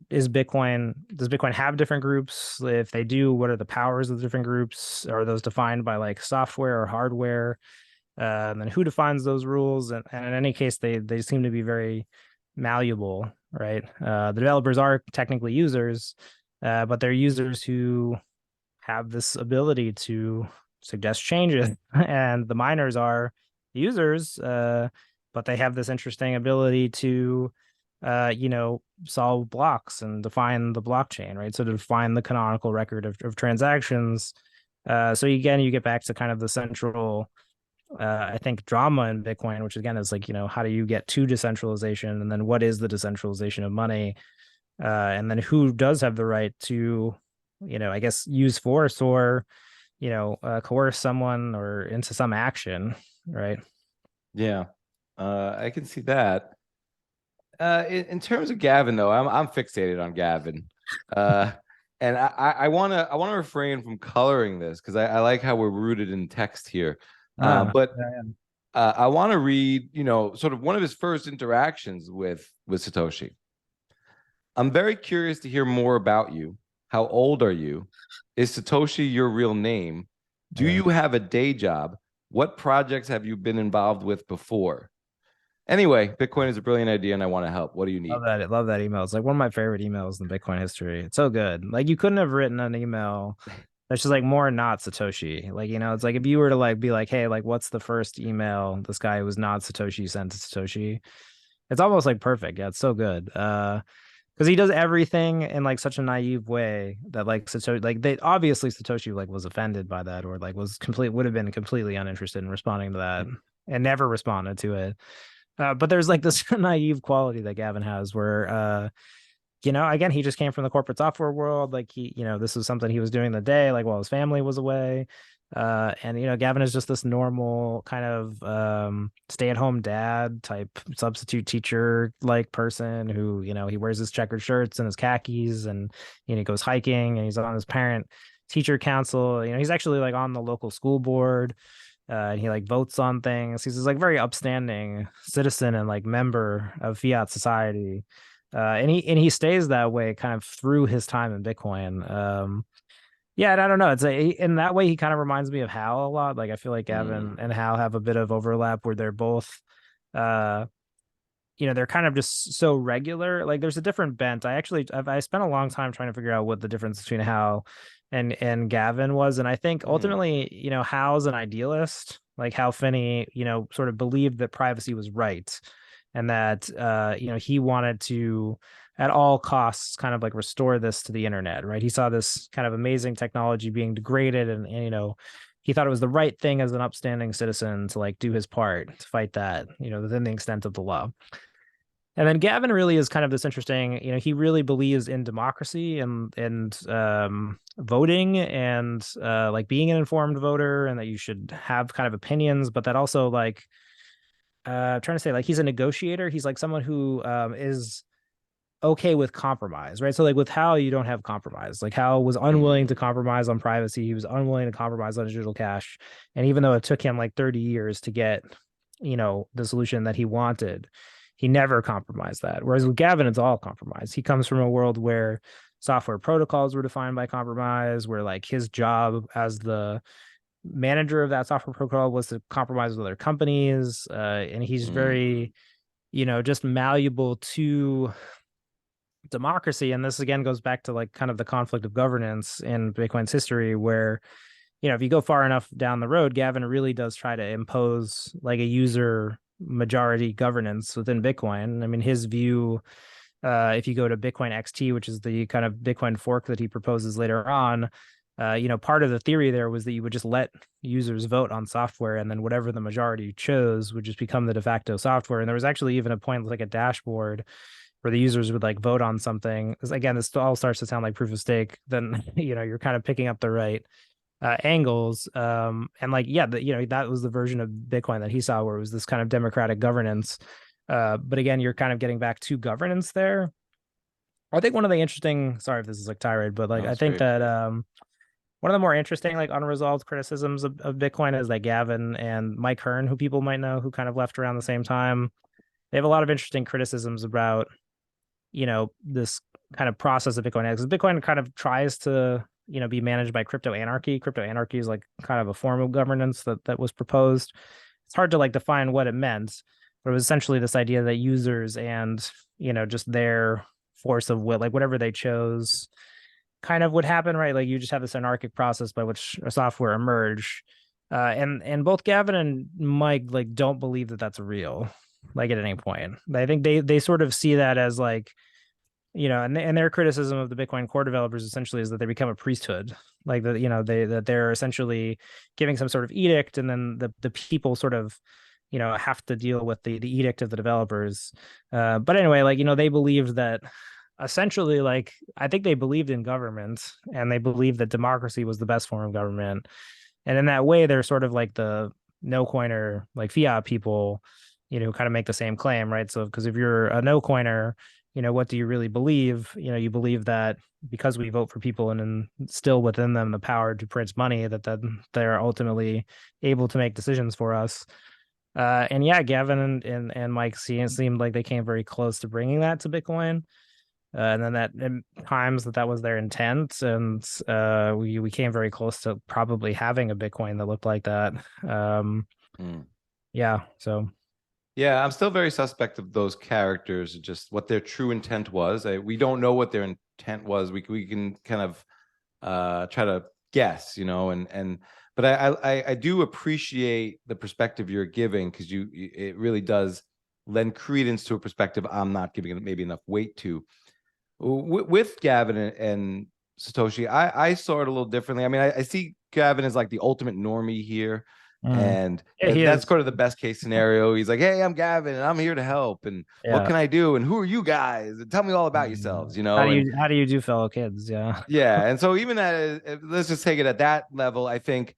does Bitcoin have different groups? If they do, what are the powers of the different groups? Are those defined by like software or hardware? And who defines those rules? And in any case, they seem to be very malleable, right? The developers are technically users, but they're users who have this ability to suggest changes, and the miners are users, but they have this interesting ability to solve blocks and define the blockchain, right? So to define the canonical record of transactions. So again, you get back to kind of the central I think drama in Bitcoin, which again is like, how do you get to decentralization, and then what is the decentralization of money, and then who does have the right to, I guess use force or, coerce someone or into some action, right? Yeah, I can see that. In terms of Gavin, though, I'm fixated on Gavin, and I wanna refrain from coloring this because I like how we're rooted in text here. But I want to read, sort of one of his first interactions with Satoshi. I'm very curious to hear more about you. How old are you? Is Satoshi your real name? Do you have a day job? What projects have you been involved with before? Anyway, Bitcoin is a brilliant idea and I want to help. What do you need? Love that email. It's like one of my favorite emails in Bitcoin history. It's so good. Like you couldn't have written an email that's just like more not Satoshi. Like, it's like if you were to like be like, hey, like what's the first email this guy who was not Satoshi sent to Satoshi? It's almost like perfect. Yeah, it's so good. Because he does everything in like such a naive way that like Satoshi, like they obviously Satoshi like was offended by that, or like would have been completely uninterested in responding to that and never responded to it. But there's like this naive quality that Gavin has where again, he just came from the corporate software world. Like he, this was something he was doing the day, like while his family was away. And Gavin is just this normal kind of stay-at-home dad type substitute teacher like person who, he wears his checkered shirts and his khakis, and he goes hiking, and he's on his parent teacher council. He's actually like on the local school board. And he like votes on things. He's this like very upstanding citizen and like member of fiat society. And he stays that way kind of through his time in Bitcoin. Yeah, and I don't know. It's in that way he kind of reminds me of Hal a lot. Like I feel like Gavin and Hal have a bit of overlap where they're both, they're kind of just so regular. Like there's a different bent. I spent a long time trying to figure out what the difference between Hal and Gavin was, and I think ultimately, Hal's an idealist. Like Hal Finney, sort of believed that privacy was right, and that he wanted to at all costs kind of like restore this to the internet, right? He saw this kind of amazing technology being degraded, and he thought it was the right thing as an upstanding citizen to like do his part to fight that, within the extent of the law. And then Gavin really is kind of this interesting, he really believes in democracy and voting and like being an informed voter, and that you should have kind of opinions, but that also like trying to say like he's a negotiator. He's like someone who is okay with compromise, right? So like with Hal, you don't have compromise. Like Hal was unwilling to compromise on privacy. He was unwilling to compromise on digital cash. And even though it took him like 30 years to get, the solution that he wanted, he never compromised that. Whereas with Gavin, it's all compromise. He comes from a world where software protocols were defined by compromise, where like his job as the manager of that software protocol was to compromise with other companies. And he's very just malleable to democracy. And this again goes back to like kind of the conflict of governance in Bitcoin's history, where, if you go far enough down the road, Gavin really does try to impose like a user majority governance within Bitcoin. I mean, his view, if you go to Bitcoin XT, which is the kind of Bitcoin fork that he proposes later on, part of the theory there was that you would just let users vote on software, and then whatever the majority chose would just become the de facto software. And there was actually even a point like a dashboard where the users would like vote on something. Again, this all starts to sound like proof of stake. Then you're kind of picking up the right angles. And like, yeah, that was the version of Bitcoin that he saw, where it was this kind of democratic governance. But again, you're kind of getting back to governance there. I think one of the interesting, sorry if this is like tirade, but like, No, I it's think great. that one of the more interesting, like unresolved criticisms of Bitcoin is that Gavin and Mike Hearn, who people might know, who kind of left around the same time, they have a lot of interesting criticisms about, this kind of process of Bitcoin. Because Bitcoin kind of tries to, be managed by crypto anarchy. Crypto anarchy is like kind of a form of governance that was proposed. It's hard to like define what it meant, but it was essentially this idea that users and, just their force of will, like whatever they chose, kind of would happen, right? Like you just have this anarchic process by which a software emerge. And both Gavin and Mike like don't believe that that's real, like at any point. I think they sort of see that as like, and their criticism of the Bitcoin core developers essentially is that they become a priesthood, like that they're essentially giving some sort of edict, and then the people sort of have to deal with the edict of the developers. But anyway, like they believed that essentially, like I think they believed in government, and they believed that democracy was the best form of government, and in that way they're sort of like the no coiner, like fiat people, kind of make the same claim, right? So because if you're a no coiner, what do you really believe? You believe that because we vote for people and instill within them the power to print money, that they're ultimately able to make decisions for us. And yeah, Gavin and Mike seemed like they came very close to bringing that to Bitcoin. And then that in times that was their intent, and we came very close to probably having a Bitcoin that looked like that. Yeah, so Yeah, I'm still very suspect of those characters, just what their true intent was. We don't know what their intent was. We can kind of try to guess, but I do appreciate the perspective you're giving, because it really does lend credence to a perspective I'm not giving it maybe enough weight to. With Gavin and Satoshi, I saw it a little differently. I mean, I see Gavin as like the ultimate normie here. And yeah, that's kind of the best case scenario. He's like, hey, I'm Gavin and I'm here to help. And what can I do? And who are you guys? And tell me all about yourselves, How do you do fellow kids? Yeah. Yeah. And so even let's just take it at that level. I think,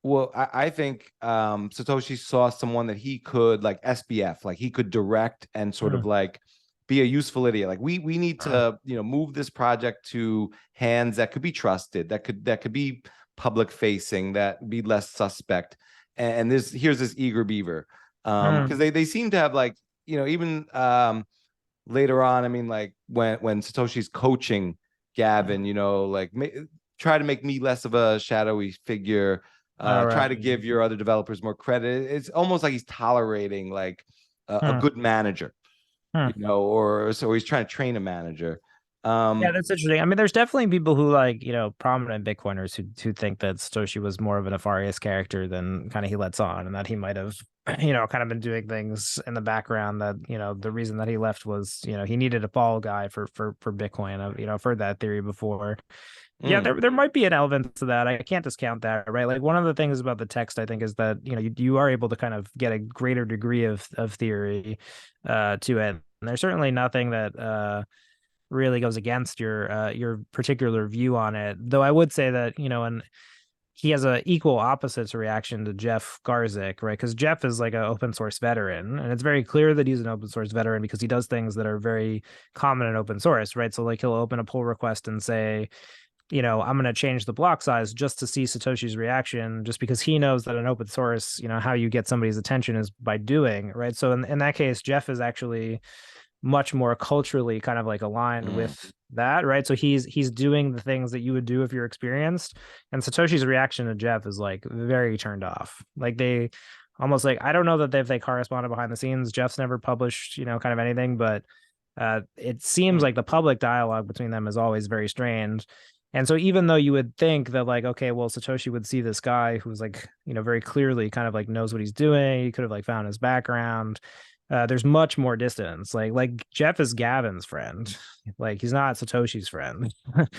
I think Satoshi saw someone that he could like SBF, like he could direct and sort of like be a useful idiot. Like we need to, move this project to hands that could be trusted, that could be public facing, that be less suspect. And here's this eager beaver, because they seem to have like, even later on, I mean, like when Satoshi's coaching Gavin, like try to make me less of a shadowy figure, try to give your other developers more credit. It's almost like he's tolerating like a good manager, or so he's trying to train a manager. Yeah, that's interesting. I mean, there's definitely people who like, prominent Bitcoiners who think that Satoshi was more of a nefarious character than kind of he lets on, and that he might have, kind of been doing things in the background that, the reason that he left was, he needed a fall guy for Bitcoin. I've heard that theory before. Yeah, there might be an element to that. I can't discount that, right? Like one of the things about the text, I think, is that, you are able to kind of get a greater degree of theory to it. And there's certainly nothing that really goes against your particular view on it. Though I would say that, and he has a equal opposites reaction to Jeff Garzik, right? Because Jeff is like an open source veteran, and it's very clear that he's an open source veteran because he does things that are very common in open source, right? So like he'll open a pull request and say, I'm going to change the block size just to see Satoshi's reaction, just because he knows that in open source, how you get somebody's attention is by doing, right? So in that case, Jeff is actually much more culturally kind of like aligned with that, right? So he's doing the things that you would do if you're experienced. And Satoshi's reaction to Jeff is like very turned off. Like they almost like, I don't know that they corresponded behind the scenes. Jeff's never published, kind of anything, but it seems like the public dialogue between them is always very strained. And so even though you would think that like, okay, well, Satoshi would see this guy who's like, very clearly kind of like knows what he's doing. He could have like found his background. There's much more distance. Like Jeff is Gavin's friend. Like he's not Satoshi's friend.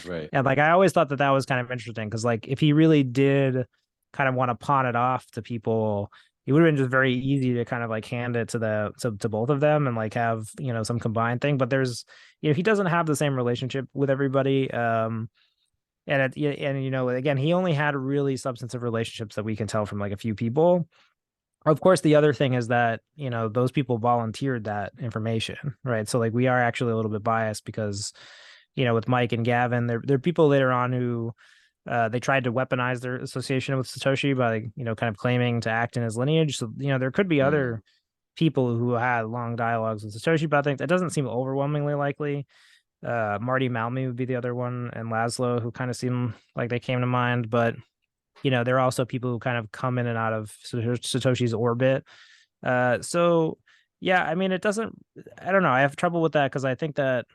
Right. And like I always thought that was kind of interesting because like if he really did kind of want to pawn it off to people, it would have been just very easy to kind of like hand it to both of them and like have some combined thing. But there's he doesn't have the same relationship with everybody. And again, he only had really substantive relationships that we can tell from like a few people. Of course, the other thing is that, those people volunteered that information, right? So like we are actually a little bit biased because, with Mike and Gavin, there are people later on who they tried to weaponize their association with Satoshi by, kind of claiming to act in his lineage. So, there could be other people who had long dialogues with Satoshi, but I think that doesn't seem overwhelmingly likely. Marty Malmy would be the other one, and Laszlo, who kind of seem like they came to mind, but there are also people who kind of come in and out of Satoshi's orbit. So yeah, I mean, I don't know. I have trouble with that because I think that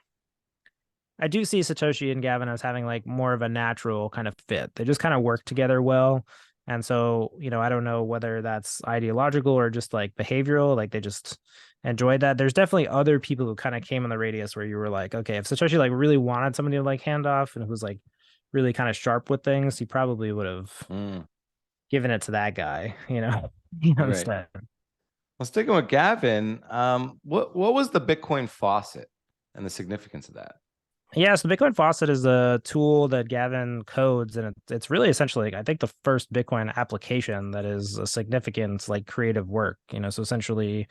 I do see Satoshi and Gavin as having like more of a natural kind of fit. They just kind of work together well. And so, I don't know whether that's ideological or just like behavioral, like they just enjoyed that. There's definitely other people who kind of came in the radius where you were like, okay, if Satoshi like really wanted somebody to like hand off and who was like really kind of sharp with things, he probably would have given it to that guy, Right. instead. Well, sticking with Gavin, what was the Bitcoin faucet and the significance of that? Yeah, so Bitcoin Faucet is a tool that Gavin codes, and it's really essentially, I think, the first Bitcoin application that is a significant, like, creative work. So essentially,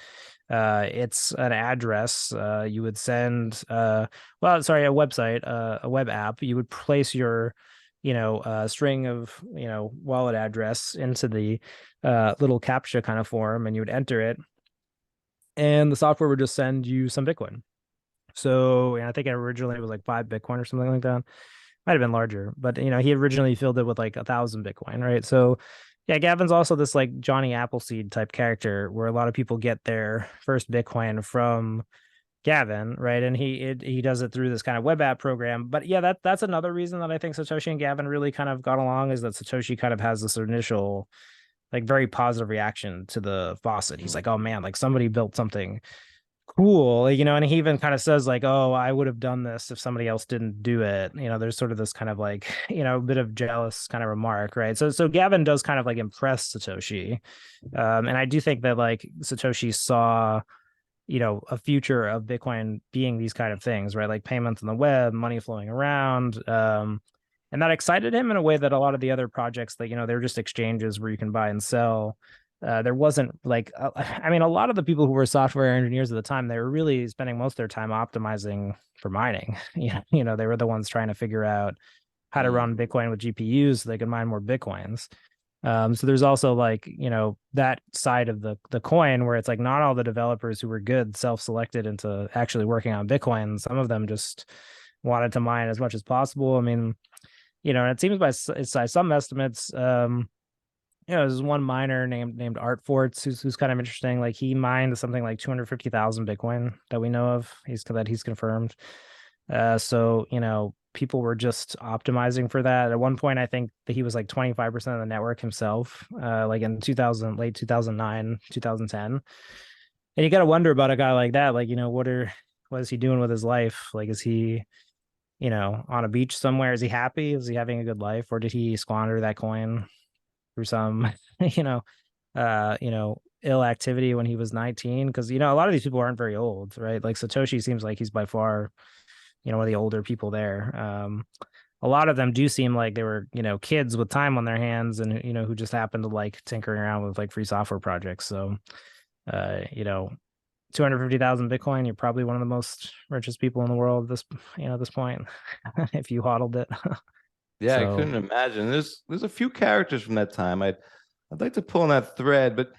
it's an address you would send. A website, a web app. You would place your, string of, wallet address into the little CAPTCHA kind of form, and you would enter it, and the software would just send you some Bitcoin. So I think originally it was like 5 Bitcoin or something like that. Might have been larger, but he originally filled it with like 1,000 Bitcoin, right? So yeah, Gavin's also this like Johnny Appleseed type character where a lot of people get their first Bitcoin from Gavin, right? And he does it through this kind of web app program. But yeah, that's another reason that I think Satoshi and Gavin really kind of got along, is that Satoshi kind of has this initial like very positive reaction to the faucet. He's like, oh man, like somebody built something cool, and he even kind of says like, oh, I would have done this if somebody else didn't do it. There's sort of this kind of like, a bit of jealous kind of remark, right? So Gavin does kind of like impress Satoshi. And I do think that like Satoshi saw, a future of Bitcoin being these kind of things, right? Like payments on the web, money flowing around. And that excited him in a way that a lot of the other projects that, they're just exchanges where you can buy and sell. There wasn't like, I mean, a lot of the people who were software engineers at the time, they were really spending most of their time optimizing for mining. They were the ones trying to figure out how to run Bitcoin with GPUs so they could mine more Bitcoins. So there's also like, that side of the coin where it's like not all the developers who were good self-selected into actually working on Bitcoin. Some of them just wanted to mine as much as possible. I mean, and it seems by some estimates, there's one miner named Art Forts who's kind of interesting. Like he mined something like 250,000 Bitcoin that we know of. He's confirmed. So people were just optimizing for that. At one point, I think that he was like 25% of the network himself, like in late 2009, 2010. And you got to wonder about a guy like that. Like, what is he doing with his life? Like, is he, on a beach somewhere? Is he happy? Is he having a good life? Or did he squander that coin through some, ill activity when he was 19? Because, a lot of these people aren't very old, right? Like Satoshi seems like he's by far, one of the older people there. A lot of them do seem like they were, kids with time on their hands and, who just happened to like tinkering around with like free software projects. So, 250,000 Bitcoin, you're probably one of the most richest people in the world at this point, if you hodled it. Yeah, I couldn't imagine. There's a few characters from that time. I'd like to pull on that thread, but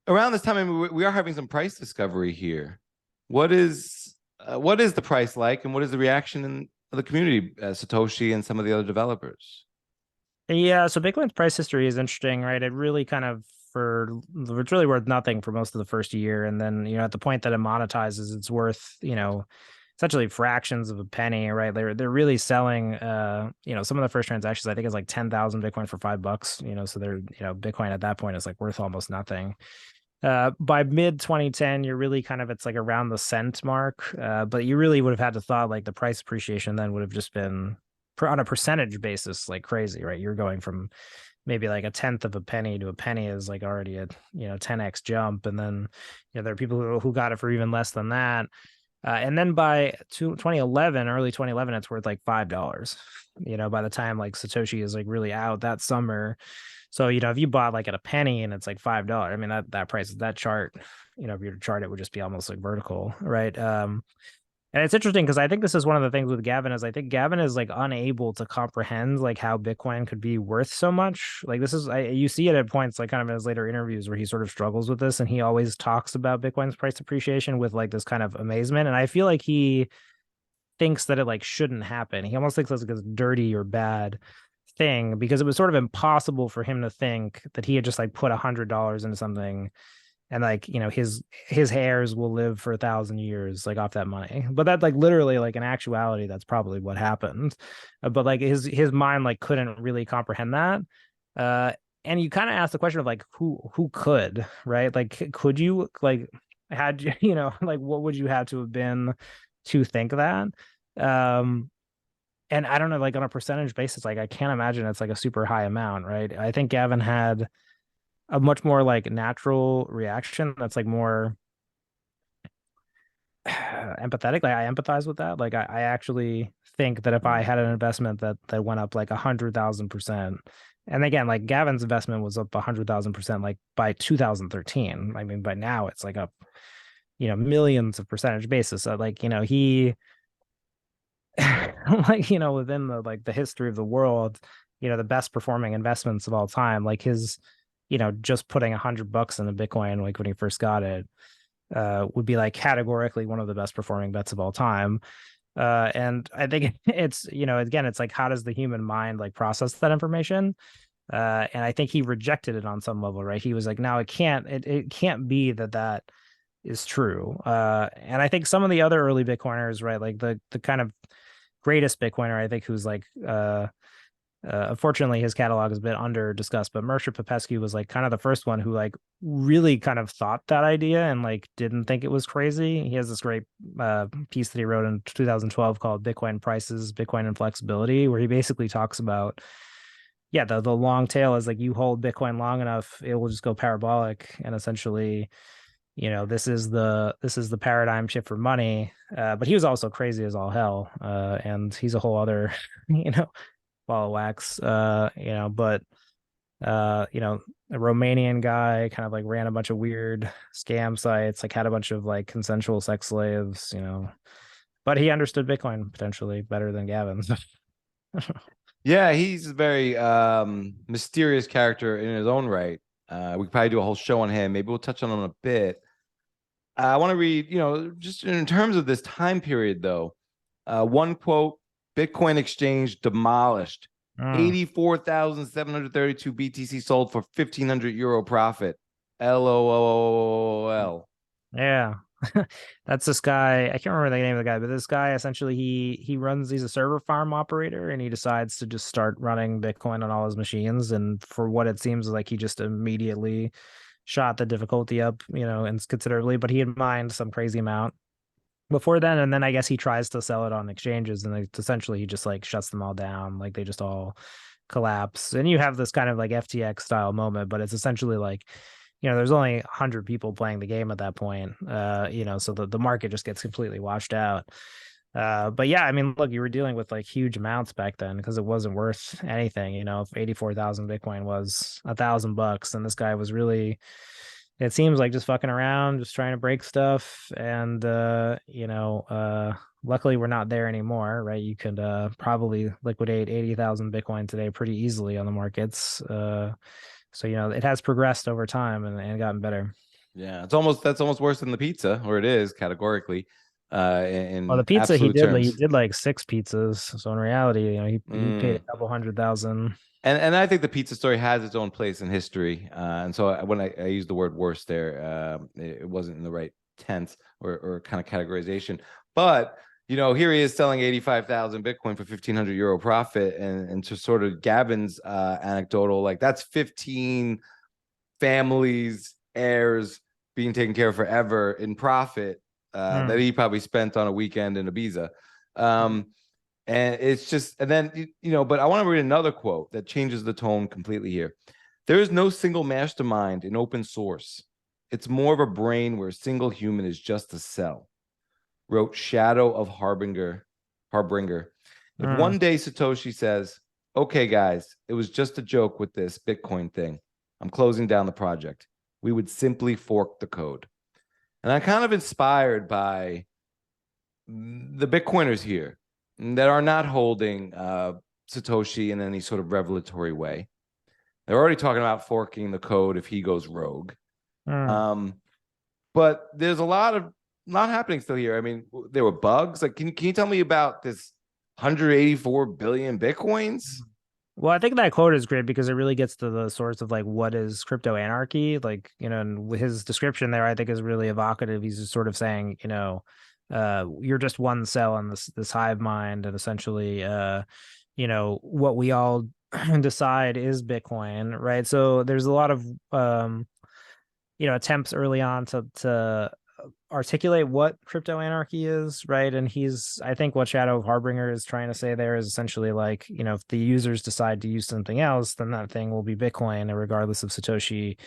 around this time, I mean, we are having some price discovery here. What is the price like, and what is the reaction in the community, Satoshi and some of the other developers? Yeah, so Bitcoin's price history is interesting, right? It really kind of it's really worth nothing for most of the first year, and then at the point that it monetizes, it's worth essentially fractions of a penny, right? They're really selling some of the first transactions I think is like 10,000 Bitcoin for $5, so they're Bitcoin at that point is like worth almost nothing. By mid 2010, you're really kind of, it's like around the cent mark, but you really would have had to thought like the price appreciation then would have just been on a percentage basis like crazy, right? You're going from maybe like a tenth of a penny to a penny is like already a 10x jump, and then there are people who got it for even less than that. And then by 2011, early 2011, it's worth like $5. By the time like Satoshi is like really out that summer. So if you bought like at a penny and it's like $5, I mean that price, that chart, if you were to chart it, would just be almost like vertical, right? And it's interesting because I think this is one of the things with Gavin is I think Gavin is like unable to comprehend like how Bitcoin could be worth so much. Like this is you see it at points like kind of in his later interviews where he sort of struggles with this, and he always talks about Bitcoin's price appreciation with like this kind of amazement. And I feel like he thinks that it like shouldn't happen. He almost thinks it's like a dirty or bad thing because it was sort of impossible for him to think that he had just like put $100 into something and like his heirs will live for 1,000 years like off that money. But that like literally like in actuality that's probably what happened. But like his mind like couldn't really comprehend that. And you kind of ask the question of like who could, right? Like could you like had you like what would you have to have been to think that? And I don't know, like on a percentage basis, like I can't imagine it's like a super high amount, right? I think Gavin had a much more like natural reaction that's like more empathetic. Like I empathize with that. Like I actually think that if I had an investment that went up like 100,000%, and again, like Gavin's investment was up 100,000% like by 2013. I mean, by now it's like up, millions of percentage basis. So like, he like, within the like the history of the world, the best performing investments of all time, like his just putting $100 in a Bitcoin, like when he first got it, would be like categorically one of the best performing bets of all time. And I think it's, again, it's like, how does the human mind like process that information? And I think he rejected it on some level, right? He was like, no, it can't be that is true. And I think some of the other early Bitcoiners, right, like the kind of greatest Bitcoiner, I think, who's like, unfortunately his catalog is a bit under discussed, but Moshe Popescu was like kind of the first one who like really kind of thought that idea and like didn't think it was crazy. He has this great piece that he wrote in 2012 called Bitcoin Prices, Bitcoin and Flexibility, where he basically talks about the long tail is like you hold Bitcoin long enough, it will just go parabolic, and essentially this is the paradigm shift for money. But he was also crazy as all hell, and he's a whole other ball of wax, but a Romanian guy kind of like ran a bunch of weird scam sites, like had a bunch of like consensual sex slaves, but he understood Bitcoin potentially better than Gavin. Yeah, he's a very mysterious character in his own right. We could probably do a whole show on him. Maybe we'll touch on him a bit. I want to read, just in terms of this time period, though, one quote: Bitcoin exchange demolished. 84,732 BTC sold for 1,500 euro profit. LOL. Yeah. That's this guy. I can't remember the name of the guy, but this guy essentially he's a server farm operator, and he decides to just start running Bitcoin on all his machines. And for what it seems like, he just immediately shot the difficulty up, and considerably, but he had mined some crazy amount before then. And then I guess he tries to sell it on exchanges, and essentially he just like shuts them all down. Like they just all collapse. And you have this kind of like FTX style moment, but it's essentially like, there's only 100 people playing the game at that point, so the market just gets completely washed out. But yeah, I mean, look, you were dealing with like huge amounts back then because it wasn't worth anything. If 84,000 Bitcoin was $1,000, and this guy was really, it seems like just fucking around, just trying to break stuff. And, luckily we're not there anymore, right? You could probably liquidate 80,000 Bitcoin today pretty easily on the markets. So, it has progressed over time and gotten better. Yeah, that's almost worse than the pizza, or it is categorically. The pizza he did, like 6 pizzas. So in reality, he paid a couple 100,000. And I think the pizza story has its own place in history. And so when I used the word worse there, it wasn't in the right tense or kind of categorization. But, here he is selling 85,000 Bitcoin for 1,500 euro profit. And to sort of Gavin's anecdotal, like that's 15 families, heirs being taken care of forever in profit that he probably spent on a weekend in Ibiza. And it's just, and then, but I want to read another quote that changes the tone completely here. There is no single mastermind in open source. It's more of a brain where a single human is just a cell, wrote Shadow of Harbinger. If one day Satoshi says, okay, guys, it was just a joke with this Bitcoin thing, I'm closing down the project, we would simply fork the code. And I'm kind of inspired by the Bitcoiners here that are not holding Satoshi in any sort of revelatory way. They're already talking about forking the code if he goes rogue. But there's a lot happening still here. I mean, there were bugs. Like, can you tell me about this 184 billion Bitcoins? Well, I think that quote is great because it really gets to the source of like what is crypto anarchy. Like, and with his description there, I think is really evocative. He's just sort of saying, you're just one cell in this hive mind, and essentially, what we all decide is Bitcoin, right? So there's a lot of attempts early on to articulate what crypto anarchy is, right? And I think what Shadow of Harbinger is trying to say there is essentially like, if the users decide to use something else, then that thing will be Bitcoin, regardless of Satoshi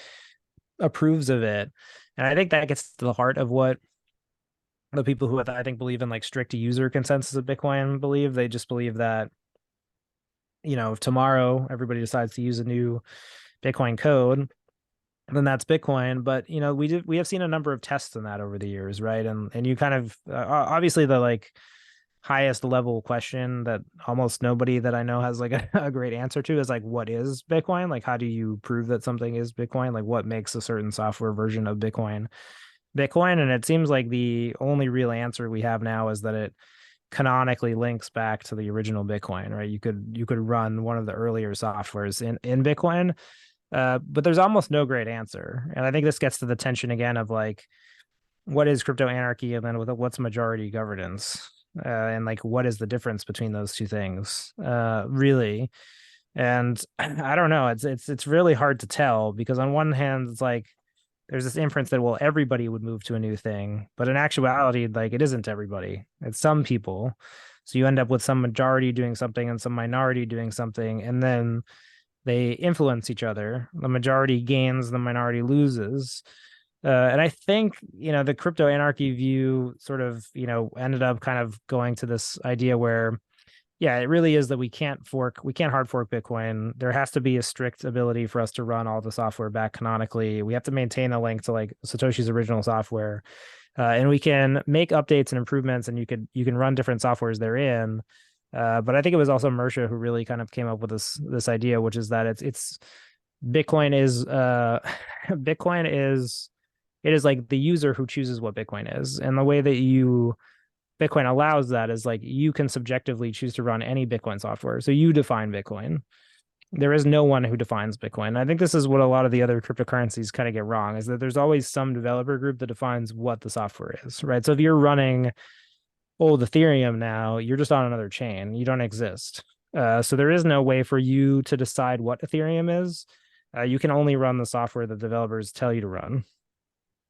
approves of it. And I think that gets to the heart of what the people who I think believe in like strict user consensus of Bitcoin believe. They just believe that, if tomorrow everybody decides to use a new Bitcoin code, then that's Bitcoin. But we have seen a number of tests in that over the years, right? And you kind of obviously the like highest level question that almost nobody that I know has like a great answer to is like, what is Bitcoin? Like, how do you prove that something is Bitcoin? Like, what makes a certain software version of Bitcoin? And it seems like the only real answer we have now is that it canonically links back to the original Bitcoin, right? You could run one of the earlier softwares in Bitcoin. But there's almost no great answer. And I think this gets to the tension again of like, what is crypto anarchy? And then what's majority governance? And like, what is the difference between those two things? Really? And I don't know. It's really hard to tell because on one hand, it's like, there's this inference that, well, everybody would move to a new thing. But in actuality, like it isn't everybody. It's some people. So you end up with some majority doing something and some minority doing something. And then they influence each other. The majority gains, the minority loses. And I think, the crypto anarchy view sort of, ended up kind of going to this idea where, yeah, it really is that we can't hard fork Bitcoin. There has to be a strict ability for us to run all the software back canonically. We have to maintain a link to like Satoshi's original software. And we can make updates and improvements, and you can run different softwares therein. But I think it was also Mersha who really kind of came up with this idea, which is that it's Bitcoin is it is like the user who chooses what Bitcoin is, and the way that Bitcoin allows that is like you can subjectively choose to run any Bitcoin software. So you define Bitcoin. There is no one who defines Bitcoin. I think this is what a lot of the other cryptocurrencies kind of get wrong, is that there's always some developer group that defines what the software is, right? So if you're running old Ethereum now, you're just on another chain. You don't exist. So there is no way for you to decide what Ethereum is. You can only run the software that developers tell you to run,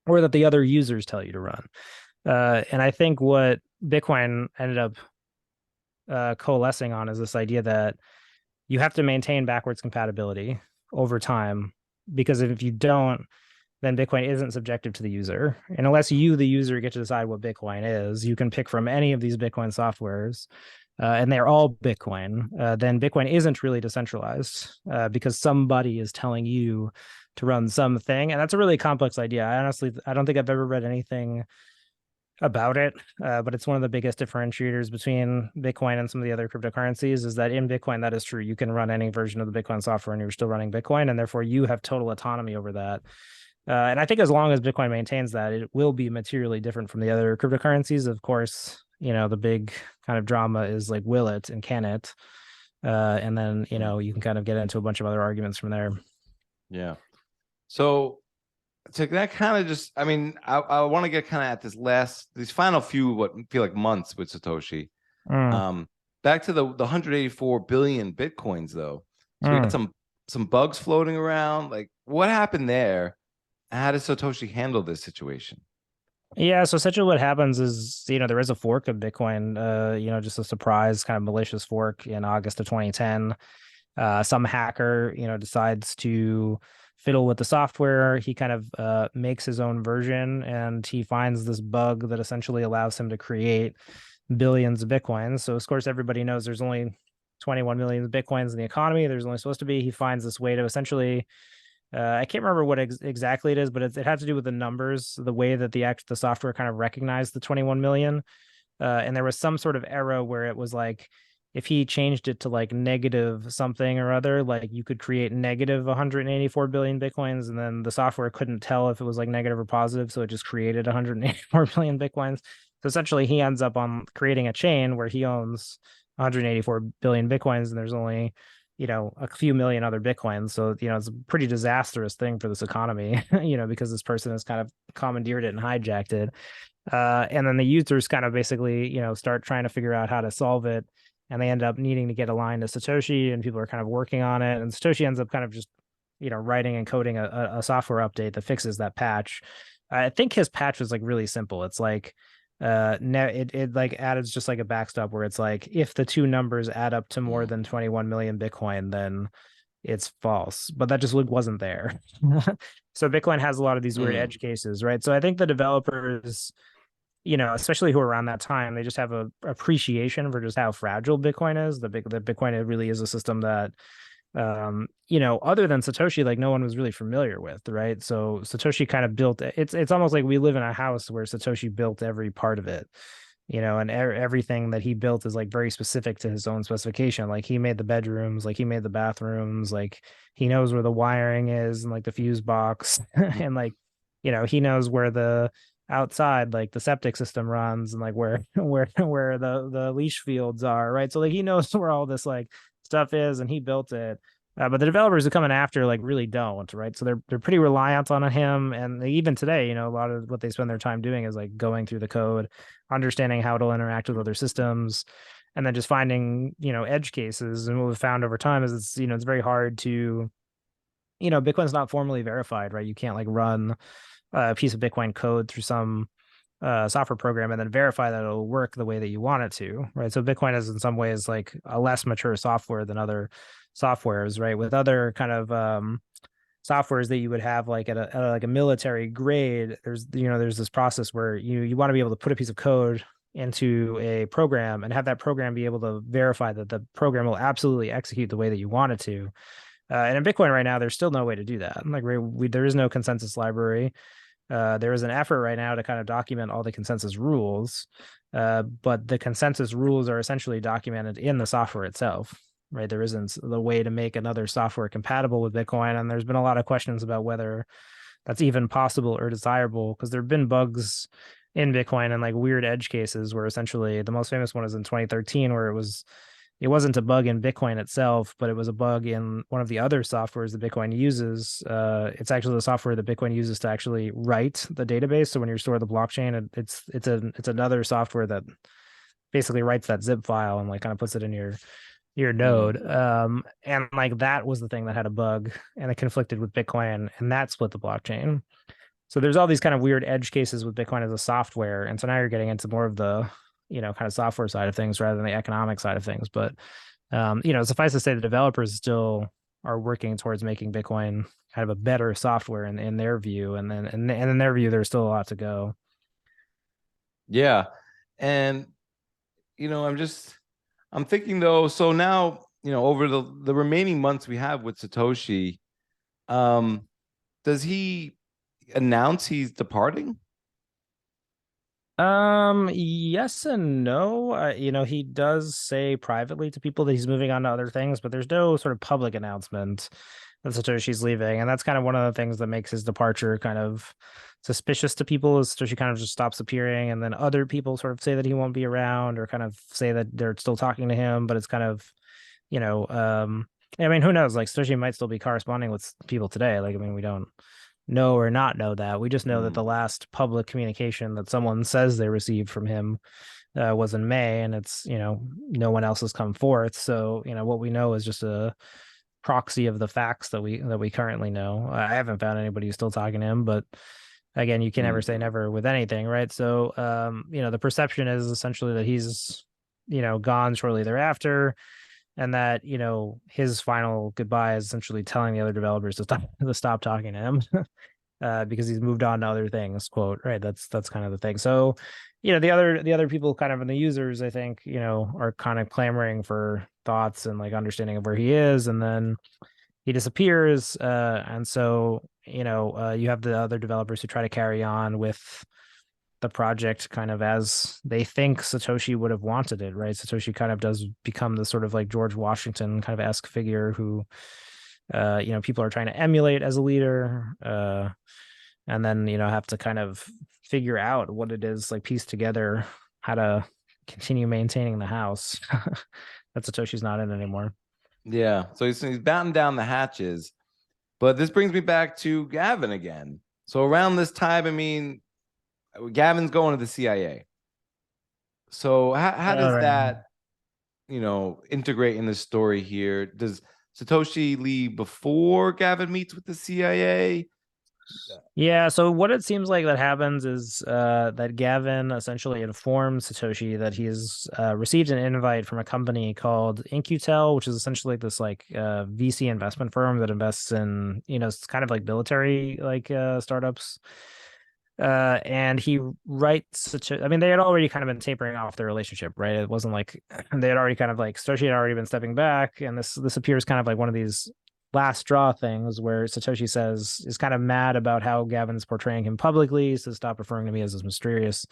or that the other users tell you to run. And I think what Bitcoin ended up coalescing on is this idea that you have to maintain backwards compatibility over time, because if you don't, then Bitcoin isn't subjective to the user. And unless you, the user, get to decide what Bitcoin is, you can pick from any of these Bitcoin softwares, and they're all Bitcoin, then Bitcoin isn't really decentralized, because somebody is telling you to run something. And that's a really complex idea. I don't think I've ever read anything about it, but it's one of the biggest differentiators between Bitcoin and some of the other cryptocurrencies, is that in Bitcoin, that is true. You can run any version of the Bitcoin software and you're still running Bitcoin, and therefore you have total autonomy over that. And I think as long as Bitcoin maintains that, it will be materially different from the other cryptocurrencies. Of course, the big kind of drama is like, will it and can it? And then, you can kind of get into a bunch of other arguments from there. Yeah. So that kind of just, I mean, I want to get kind of at these final few, what feel like months with Satoshi. Back to the 184 billion Bitcoins though. So we got some bugs floating around. Like, what happened there? How does Satoshi handle this situation? Yeah, so essentially what happens is, there is a fork of Bitcoin, just a surprise kind of malicious fork in August of 2010. Some hacker, decides to fiddle with the software. He kind of makes his own version, and he finds this bug that essentially allows him to create billions of Bitcoins. So of course everybody knows there's only 21 million Bitcoins in the economy. There's only supposed to be. He finds this way to essentially, I can't remember what exactly it is, but it had to do with the numbers, the way that the software kind of recognized the 21 million. And there was some sort of error where it was like, if he changed it to like negative something or other, like you could create negative 184 billion Bitcoins, and then the software couldn't tell if it was like negative or positive. So it just created 184 billion Bitcoins. So essentially he ends up on creating a chain where he owns 184 billion Bitcoins, and there's only, a few million other Bitcoins. So, it's a pretty disastrous thing for this economy, because this person has kind of commandeered it and hijacked it. And then the users kind of basically, start trying to figure out how to solve it. And they end up needing to get aligned to Satoshi, and people are kind of working on it. And Satoshi ends up kind of just, writing and coding a software update that fixes that patch. I think his patch was like really simple. It's like, it like added just like a backstop where it's like, if the two numbers add up to more than 21 million Bitcoin, then it's false. But that just wasn't there. So Bitcoin has a lot of these weird edge cases, right? So I think the developers, especially who are around that time, they just have a appreciation for just how fragile Bitcoin is. The Bitcoin, it really is a system that, other than Satoshi, like no one was really familiar with, right? So Satoshi kind of built it. It's almost like we live in a house where Satoshi built every part of it, and everything that he built is like very specific to his own specification. Like he made the bedrooms, like he made the bathrooms, like he knows where the wiring is and like the fuse box, and like, he knows where the outside like the septic system runs, and like where the leash fields are, right? So like he knows where all this like stuff is, and he built it. But the developers who come in after like really don't, right? So they're pretty reliant on him, and even today, a lot of what they spend their time doing is like going through the code, understanding how it'll interact with other systems, and then just finding edge cases. And what we've found over time is it's very hard to, Bitcoin's not formally verified, right? You can't like run a piece of Bitcoin code through some software program and then verify that it'll work the way that you want it to, right? So Bitcoin is in some ways like a less mature software than other softwares, right? With other kind of softwares that you would have like at a military grade, there's this process where you want to be able to put a piece of code into a program and have that program be able to verify that the program will absolutely execute the way that you want it to. And in Bitcoin right now, there's still no way to do that. Like there is no consensus library. There is an effort right now to kind of document all the consensus rules, but the consensus rules are essentially documented in the software itself, right? There isn't the way to make another software compatible with Bitcoin, and there's been a lot of questions about whether that's even possible or desirable, because there have been bugs in Bitcoin and like weird edge cases where essentially the most famous one is in 2013, where it wasn't a bug in Bitcoin itself, but it was a bug in one of the other softwares that Bitcoin uses. It's actually the software that Bitcoin uses to actually write the database. So when you store the blockchain, it's another software that basically writes that zip file and like kind of puts it in your node. And like that was the thing that had a bug, and it conflicted with Bitcoin, and that split the blockchain. So there's all these kind of weird edge cases with Bitcoin as a software. And so now you're getting into more of the kind of software side of things rather than the economic side of things. But, suffice to say, the developers still are working towards making Bitcoin kind of a better software in their view. And then, and in their view, there's still a lot to go. Yeah. And, I'm thinking though, so now, over the remaining months we have with Satoshi, does he announce he's departing? Yes and no. He does say privately to people that he's moving on to other things, but there's no sort of public announcement that Satoshi's leaving. And that's kind of one of the things that makes his departure kind of suspicious to people, is Satoshi kind of just stops appearing, and then other people sort of say that he won't be around, or kind of say that they're still talking to him, but it's kind of I mean, who knows? Like Satoshi might still be corresponding with people today. Like, I mean, we don't know or not know that. We just know that the last public communication that someone says they received from him was in May, and it's, no one else has come forth. So, what we know is just a proxy of the facts that we currently know. I haven't found anybody who's still talking to him, but again, you can never say never with anything, right? So, the perception is essentially that he's, gone shortly thereafter, and that, his final goodbye is essentially telling the other developers to stop talking to him. Because he's moved on to other things, quote, right? That's kind of the thing. So, the other people kind of in the users, I think, are kind of clamoring for thoughts and like understanding of where he is, and then he disappears. And so, you have the other developers who try to carry on with the project kind of as they think Satoshi would have wanted it, right? Satoshi kind of does become the sort of like George Washington kind of esque figure who, people are trying to emulate as a leader, and then, have to kind of figure out what it is, like piece together how to continue maintaining the house that Satoshi's not in anymore. Yeah. So he's battened down the hatches. But this brings me back to Gavin again. So around this time, I mean, Gavin's going to the CIA. So how does that, integrate in the story here? Does Satoshi leave before Gavin meets with the CIA? Yeah, so what it seems like that happens is that Gavin essentially informs Satoshi that he's received an invite from a company called Incutel, which is essentially this like VC investment firm that invests in, it's kind of like military like startups. And he writes I mean, they had already kind of been tapering off their relationship, right? It wasn't like they had already kind of like Satoshi had already been stepping back, and this appears kind of like one of these last straw things where Satoshi is kind of mad about how Gavin's portraying him publicly. He says, stop referring to me as this mysterious,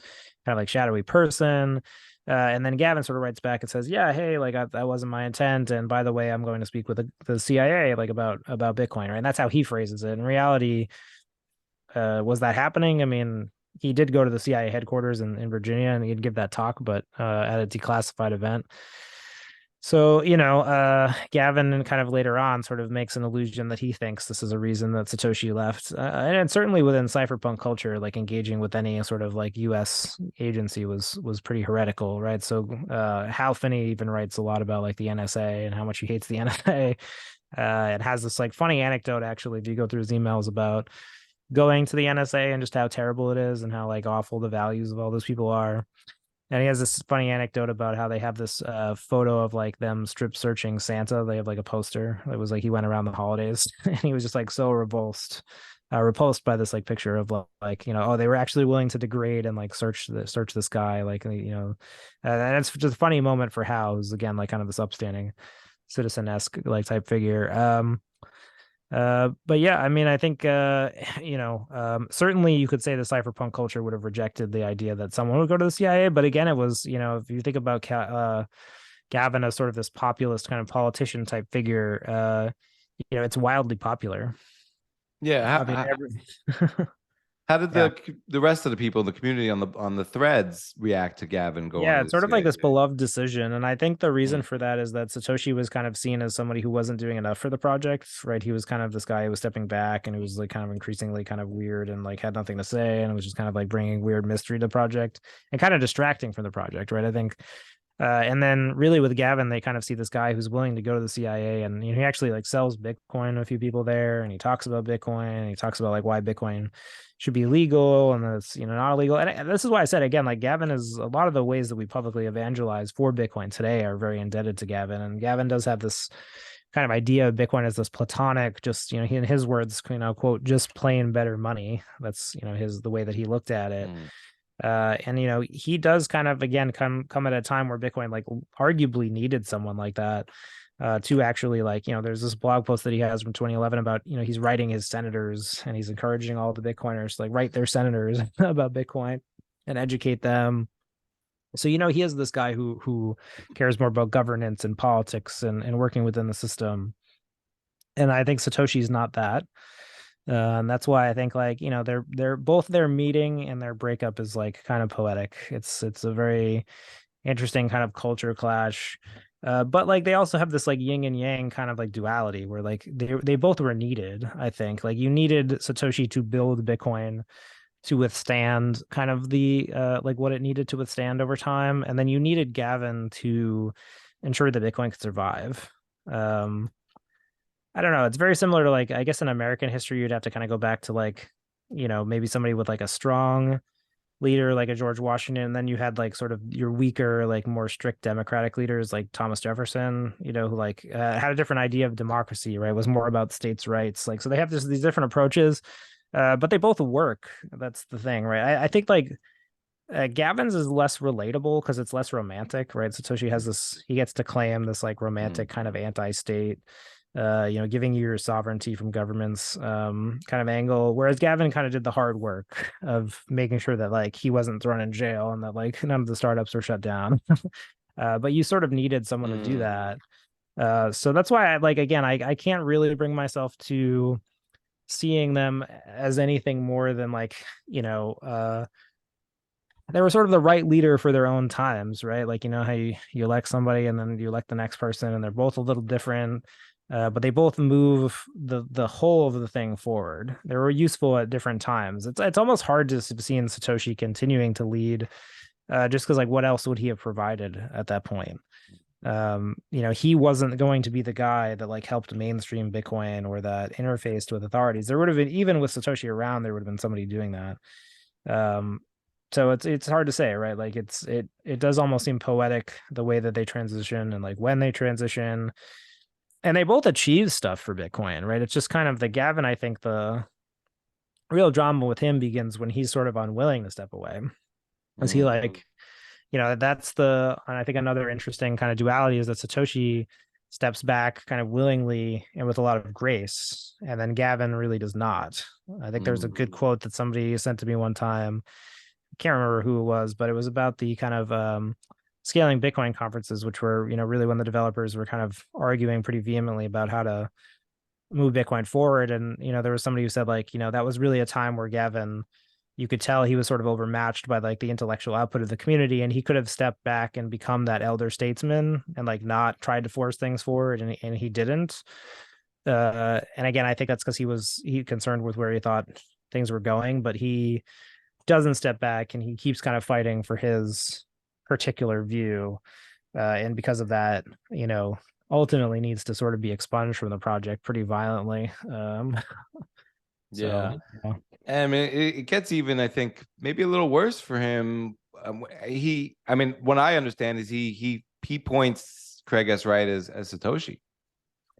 kind of like shadowy person. And then Gavin sort of writes back and says, yeah, hey, like that wasn't my intent. And by the way, I'm going to speak with the CIA, like about Bitcoin, right? And that's how he phrases it. In reality, was that happening? I mean, he did go to the CIA headquarters in Virginia and he'd give that talk, but at a declassified event. So, Gavin kind of later on sort of makes an allusion that he thinks this is a reason that Satoshi left. And certainly within cypherpunk culture, like engaging with any sort of like US agency was pretty heretical, right? So Hal Finney even writes a lot about like the NSA and how much he hates the NSA. It has this like funny anecdote, actually, if you go through his emails about going to the NSA and just how terrible it is and how like awful the values of all those people are. And he has this funny anecdote about how they have this photo of like them strip searching Santa. They have like a poster. It was like he went around the holidays and he was just like so repulsed by this like picture of like, oh, they were actually willing to degrade and like search this guy, like, and it's just a funny moment for Hal, who's again like kind of this upstanding citizen-esque like type figure. But yeah, I mean, I think, certainly you could say the cypherpunk culture would have rejected the idea that someone would go to the CIA. But again, it was, if you think about Gavin as sort of this populist kind of politician type figure, it's wildly popular. Yeah. How did the rest of the people in the community on the threads react to Gavin going? Yeah, it's sort of like this beloved decision. And I think the reason for that is that Satoshi was kind of seen as somebody who wasn't doing enough for the project, right? He was kind of this guy who was stepping back and he was like kind of increasingly kind of weird and like had nothing to say. And it was just kind of like bringing weird mystery to the project and kind of distracting from the project, right? I think. And then really with Gavin, they kind of see this guy who's willing to go to the CIA, and he actually like sells Bitcoin to a few people there, and he talks about Bitcoin, and he talks about like why Bitcoin should be legal and that's not illegal. And this is why I said again, like Gavin is a lot of the ways that we publicly evangelize for Bitcoin today are very indebted to Gavin, and Gavin does have this kind of idea of Bitcoin as this platonic, just he, in his words, quote, just plain better money. That's the way that he looked at it. And he does kind of again come at a time where Bitcoin like arguably needed someone like that to actually like there's this blog post that he has from 2011 about he's writing his senators and he's encouraging all the Bitcoiners to like write their senators about Bitcoin and educate them. So he is this guy who cares more about governance and politics and working within the system. And I think Satoshi's not that. And that's why I think like they're both their meeting and their breakup is like kind of poetic. It's a very interesting kind of culture clash. But like they also have this like yin and yang kind of like duality where like they both were needed. I think like you needed Satoshi to build Bitcoin to withstand kind of the like what it needed to withstand over time, and then you needed Gavin to ensure that Bitcoin could survive. um I don't know, it's very similar to like, I guess in American history you'd have to kind of go back to like, maybe somebody with like a strong leader like a George Washington, and then you had like sort of your weaker, like more strict democratic leaders like Thomas Jefferson, who like had a different idea of democracy, right? It was more about states' rights. Like, so they have these different approaches, but they both work. That's the thing, right? I think like Gavin's is less relatable because it's less romantic, right? Satoshi has this, he gets to claim this like romantic kind of anti-state, giving you your sovereignty from governments, kind of angle. Whereas Gavin kind of did the hard work of making sure that like he wasn't thrown in jail and that like none of the startups were shut down. But you sort of needed someone to do that. So that's why I like, again, I can't really bring myself to seeing them as anything more than like, they were sort of the right leader for their own times, right? Like, how you elect somebody and then you elect the next person, and they're both a little different, but they both move the whole of the thing forward. They were useful at different times. It's almost hard to see in Satoshi continuing to lead, just because like what else would he have provided at that point? He wasn't going to be the guy that like helped mainstream Bitcoin or that interfaced with authorities. There would have been, even with Satoshi around, there would have been somebody doing that. So it's hard to say, right? Like it does almost seem poetic the way that they transition and like when they transition, and they both achieve stuff for Bitcoin, right? It's just kind of the Gavin, I think the real drama with him begins when he's sort of unwilling to step away. Is he like, that's and I think another interesting kind of duality is that Satoshi steps back kind of willingly and with a lot of grace, and then Gavin really does not. I think there's a good quote that somebody sent to me one time. Can't remember who it was, but it was about the kind of scaling Bitcoin conferences, which were, really when the developers were kind of arguing pretty vehemently about how to move Bitcoin forward. And, there was somebody who said like, that was really a time where Gavin, you could tell he was sort of overmatched by like the intellectual output of the community, and he could have stepped back and become that elder statesman and like not tried to force things forward, and he didn't. And again, I think that's because he concerned with where he thought things were going, but he doesn't step back and he keeps kind of fighting for his particular view, and because of that, ultimately needs to sort of be expunged from the project pretty violently. Yeah. I mean, it gets even, I think, maybe a little worse for him. What I understand is he points Craig S. Wright as Satoshi,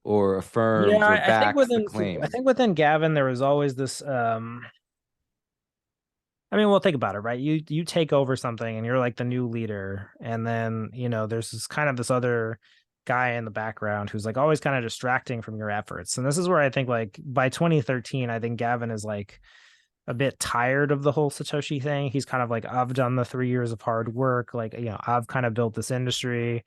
or affirms or backs the claim. I think within Gavin there was always this well, think about it, right? You take over something and you're like the new leader, and then there's this other guy in the background who's like always kind of distracting from your efforts. And this is where I think like by 2013, I think Gavin is like a bit tired of the whole Satoshi thing. He's kind of like, I've done the 3 years of hard work, like I've kind of built this industry,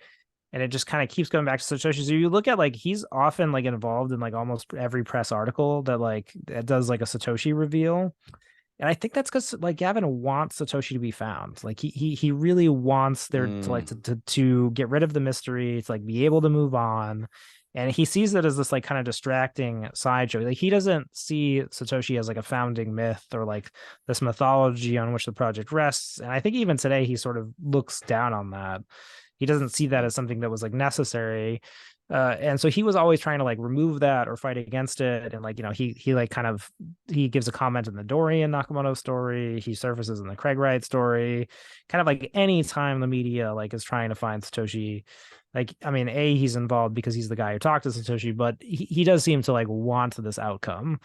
and it just kind of keeps going back to Satoshi. So you look at like he's often like involved in like almost every press article that does like a Satoshi reveal. And I think that's because like Gavin wants Satoshi to be found. Like he really wants there to like to get rid of the mystery, to like be able to move on. And he sees it as this like kind of distracting sideshow. Like he doesn't see Satoshi as like a founding myth or like this mythology on which the project rests. And I think even today he sort of looks down on that. He doesn't see that as something that was like necessary. And so he was always trying to like remove that or fight against it. And like, he like kind of, he gives a comment in the Dorian Nakamoto story. He surfaces in the Craig Wright story, kind of like any time the media like is trying to find Satoshi. Like, he's involved because he's the guy who talked to Satoshi, but he does seem to like want this outcome.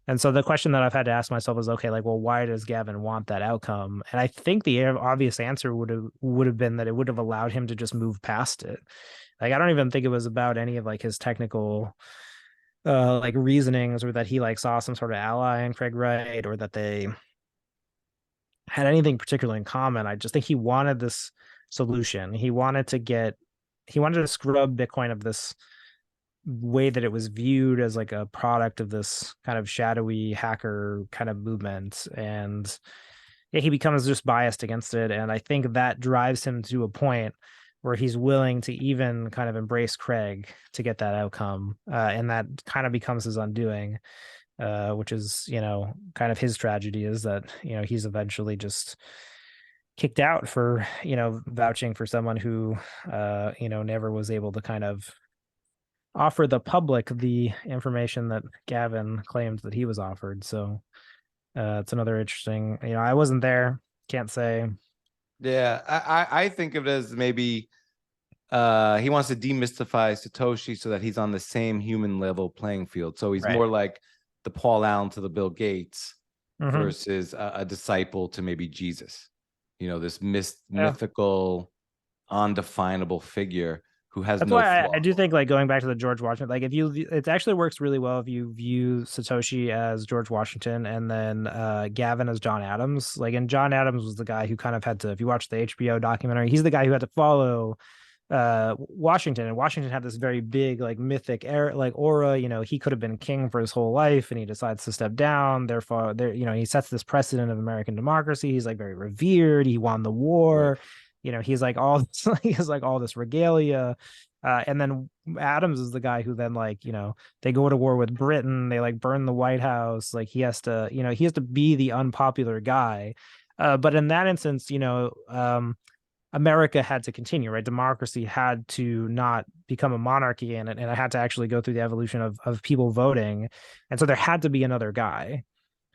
And so the question that I've had to ask myself is, okay, like, well, why does Gavin want that outcome? And I think the obvious answer would have been that it would have allowed him to just move past it. Like, I don't even think it was about any of like his technical like reasonings, or that he like saw some sort of ally in Craig Wright, or that they had anything particularly in common. I just think he wanted this solution. He wanted to scrub Bitcoin of this way that it was viewed as like a product of this kind of shadowy hacker kind of movement. And he becomes just biased against it. And I think that drives him to a point where he's willing to even kind of embrace Craig to get that outcome. And that kind of becomes his undoing, which is, kind of his tragedy, is that, he's eventually just kicked out for, vouching for someone who, never was able to kind of offer the public the information that Gavin claimed that he was offered. So it's another interesting, I wasn't there, can't say. Yeah, I think of it as maybe he wants to demystify Satoshi so that he's on the same human level playing field. So he's more like the Paul Allen to the Bill Gates versus a disciple to maybe Jesus. This mythical, undefinable figure who has That's no why flaw. I do think, like, going back to the George Washington, like, it actually works really well if you view Satoshi as George Washington and then Gavin as John Adams. Like, and John Adams was the guy who kind of had to, if you watch the HBO documentary, he's the guy who had to follow Washington, and Washington had this very big, like, mythic aura. He could have been king for his whole life, and he decides to step down. Therefore, he sets this precedent of American democracy. He's like very revered. He won the war. He's like all this, he has like all this regalia. And then Adams is the guy who then, like, they go to war with Britain. They like burn the White House. Like, he has to be the unpopular guy. But in that instance, America had to continue, right? Democracy had to not become a monarchy, and it had to actually go through the evolution of people voting. And so there had to be another guy,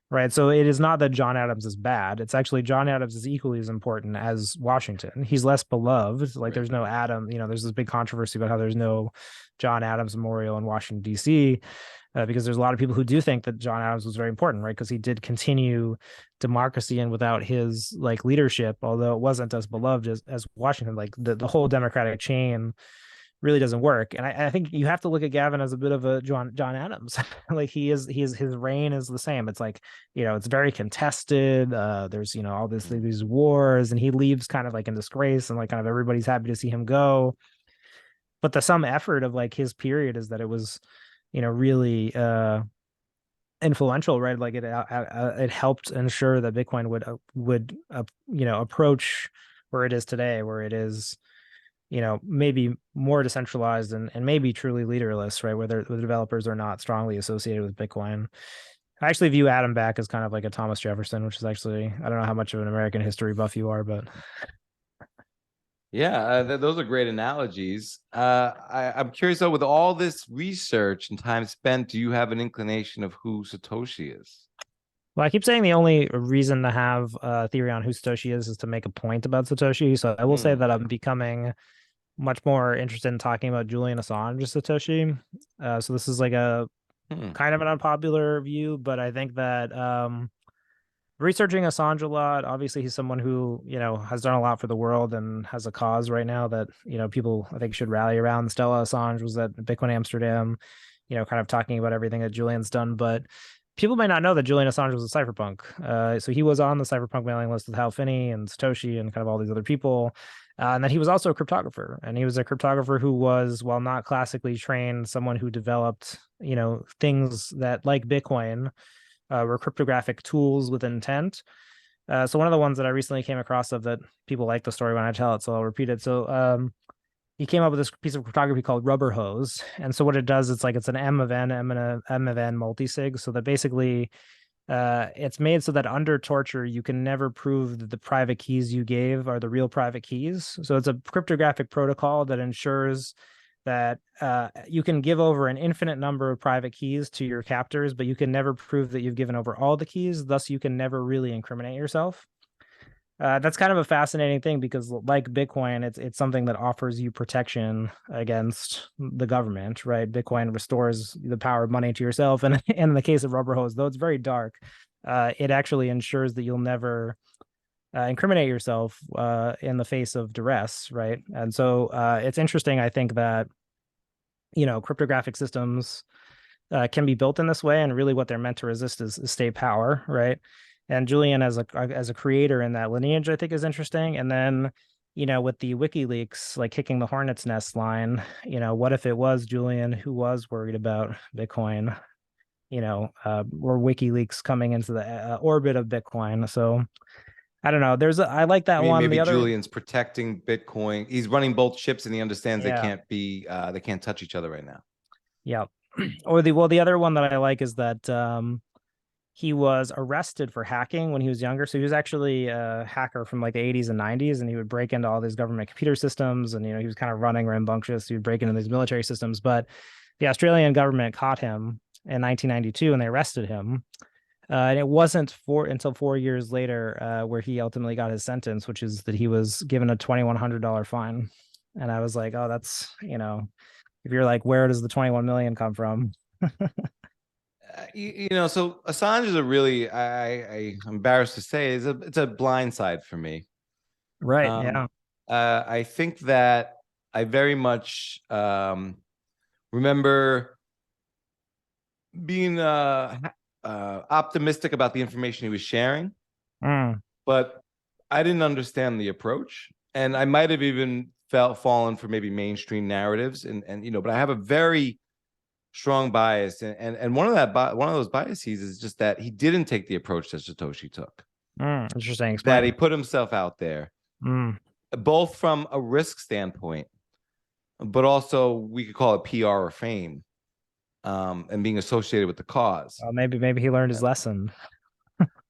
right? So it is not that John Adams is bad. It's actually John Adams is equally as important as Washington. He's less beloved. Like, there's no Adam, there's this big controversy about how there's no John Adams memorial in Washington, D.C., because there's a lot of people who do think that John Adams was very important, right? Because he did continue democracy, and without his, like, leadership, although it wasn't as beloved as Washington, like the whole democratic chain really doesn't work. And I think you have to look at Gavin as a bit of a John Adams. Like, his reign is the same. It's like, it's very contested. There's, all these wars, and he leaves kind of like in disgrace, and like kind of everybody's happy to see him go. But the sum effort of, like, his period is that it was, really influential, right? Like, it helped ensure that Bitcoin would approach where it is today, where it is, maybe more decentralized and maybe truly leaderless, right? Where the developers are not strongly associated with Bitcoin. I actually view Adam Back as kind of like a Thomas Jefferson, which is actually, I don't know how much of an American history buff you are, but yeah, those are great analogies. I'm curious though, with all this research and time spent, do you have an inclination of who Satoshi is? Well, I keep saying the only reason to have a theory on who Satoshi is to make a point about Satoshi. So I will say that I'm becoming much more interested in talking about Julian Assange as Satoshi. So this is like a kind of an unpopular view, but I think that researching Assange a lot, obviously he's someone who, has done a lot for the world and has a cause right now that, people I think should rally around. Stella Assange was at Bitcoin Amsterdam, kind of talking about everything that Julian's done, but people may not know that Julian Assange was a cypherpunk. So he was on the cypherpunk mailing list with Hal Finney and Satoshi and kind of all these other people. And then he was also a cryptographer. And he was a cryptographer who was, while not classically trained, someone who developed, things that, like Bitcoin, were cryptographic tools with intent. So one of the ones that I recently came across of that people like the story when I tell it, so I'll repeat it. So he came up with this piece of cryptography called rubber hose. And so what it does, it's an M of N multisig. So that basically it's made so that under torture, you can never prove that the private keys you gave are the real private keys. So it's a cryptographic protocol that ensures that you can give over an infinite number of private keys to your captors, but you can never prove that you've given over all the keys. Thus, you can never really incriminate yourself. That's kind of a fascinating thing because, like Bitcoin, it's something that offers you protection against the government, right? Bitcoin restores the power of money to yourself. And in the case of rubber hose, though it's very dark, it actually ensures that you'll never incriminate yourself in the face of duress, right? And so it's interesting, I think, that, cryptographic systems can be built in this way, and really what they're meant to resist is state power, right? And Julian as a creator in that lineage, I think, is interesting. And then, with the WikiLeaks, like kicking the hornet's nest line, what if it was Julian who was worried about Bitcoin, or WikiLeaks coming into the orbit of Bitcoin? So I don't know. I like that I mean, one. maybe The other, Julian's protecting Bitcoin. He's running both ships, and he understands yeah, they can't touch each other right now. yeah. Or the other one that I like is that he was arrested for hacking when he was younger. So he was actually a hacker from like the 80s and 90s, and he would break into all these government computer systems. And, he was kind of running rambunctious. He would break into these military systems. But the Australian government caught him in 1992 and they arrested him. And it wasn't until 4 years later where he ultimately got his sentence, which is that he was given a $2,100 fine. And I was like, oh, that's, if you're like, where does the 21 million come from? So Assange is a really, I'm embarrassed to say, it's a blind side for me. Right. Um, Yeah. I think that I very much remember being optimistic about the information he was sharing, but I didn't understand the approach, and I might have even fallen for maybe mainstream narratives, and but I have a very strong bias, and one of those biases is just that he didn't take the approach that Satoshi took. Interesting. Explain. That he put himself out there, both from a risk standpoint, but also we could call it PR or fame, and being associated with the cause. Well, maybe he learned his lesson.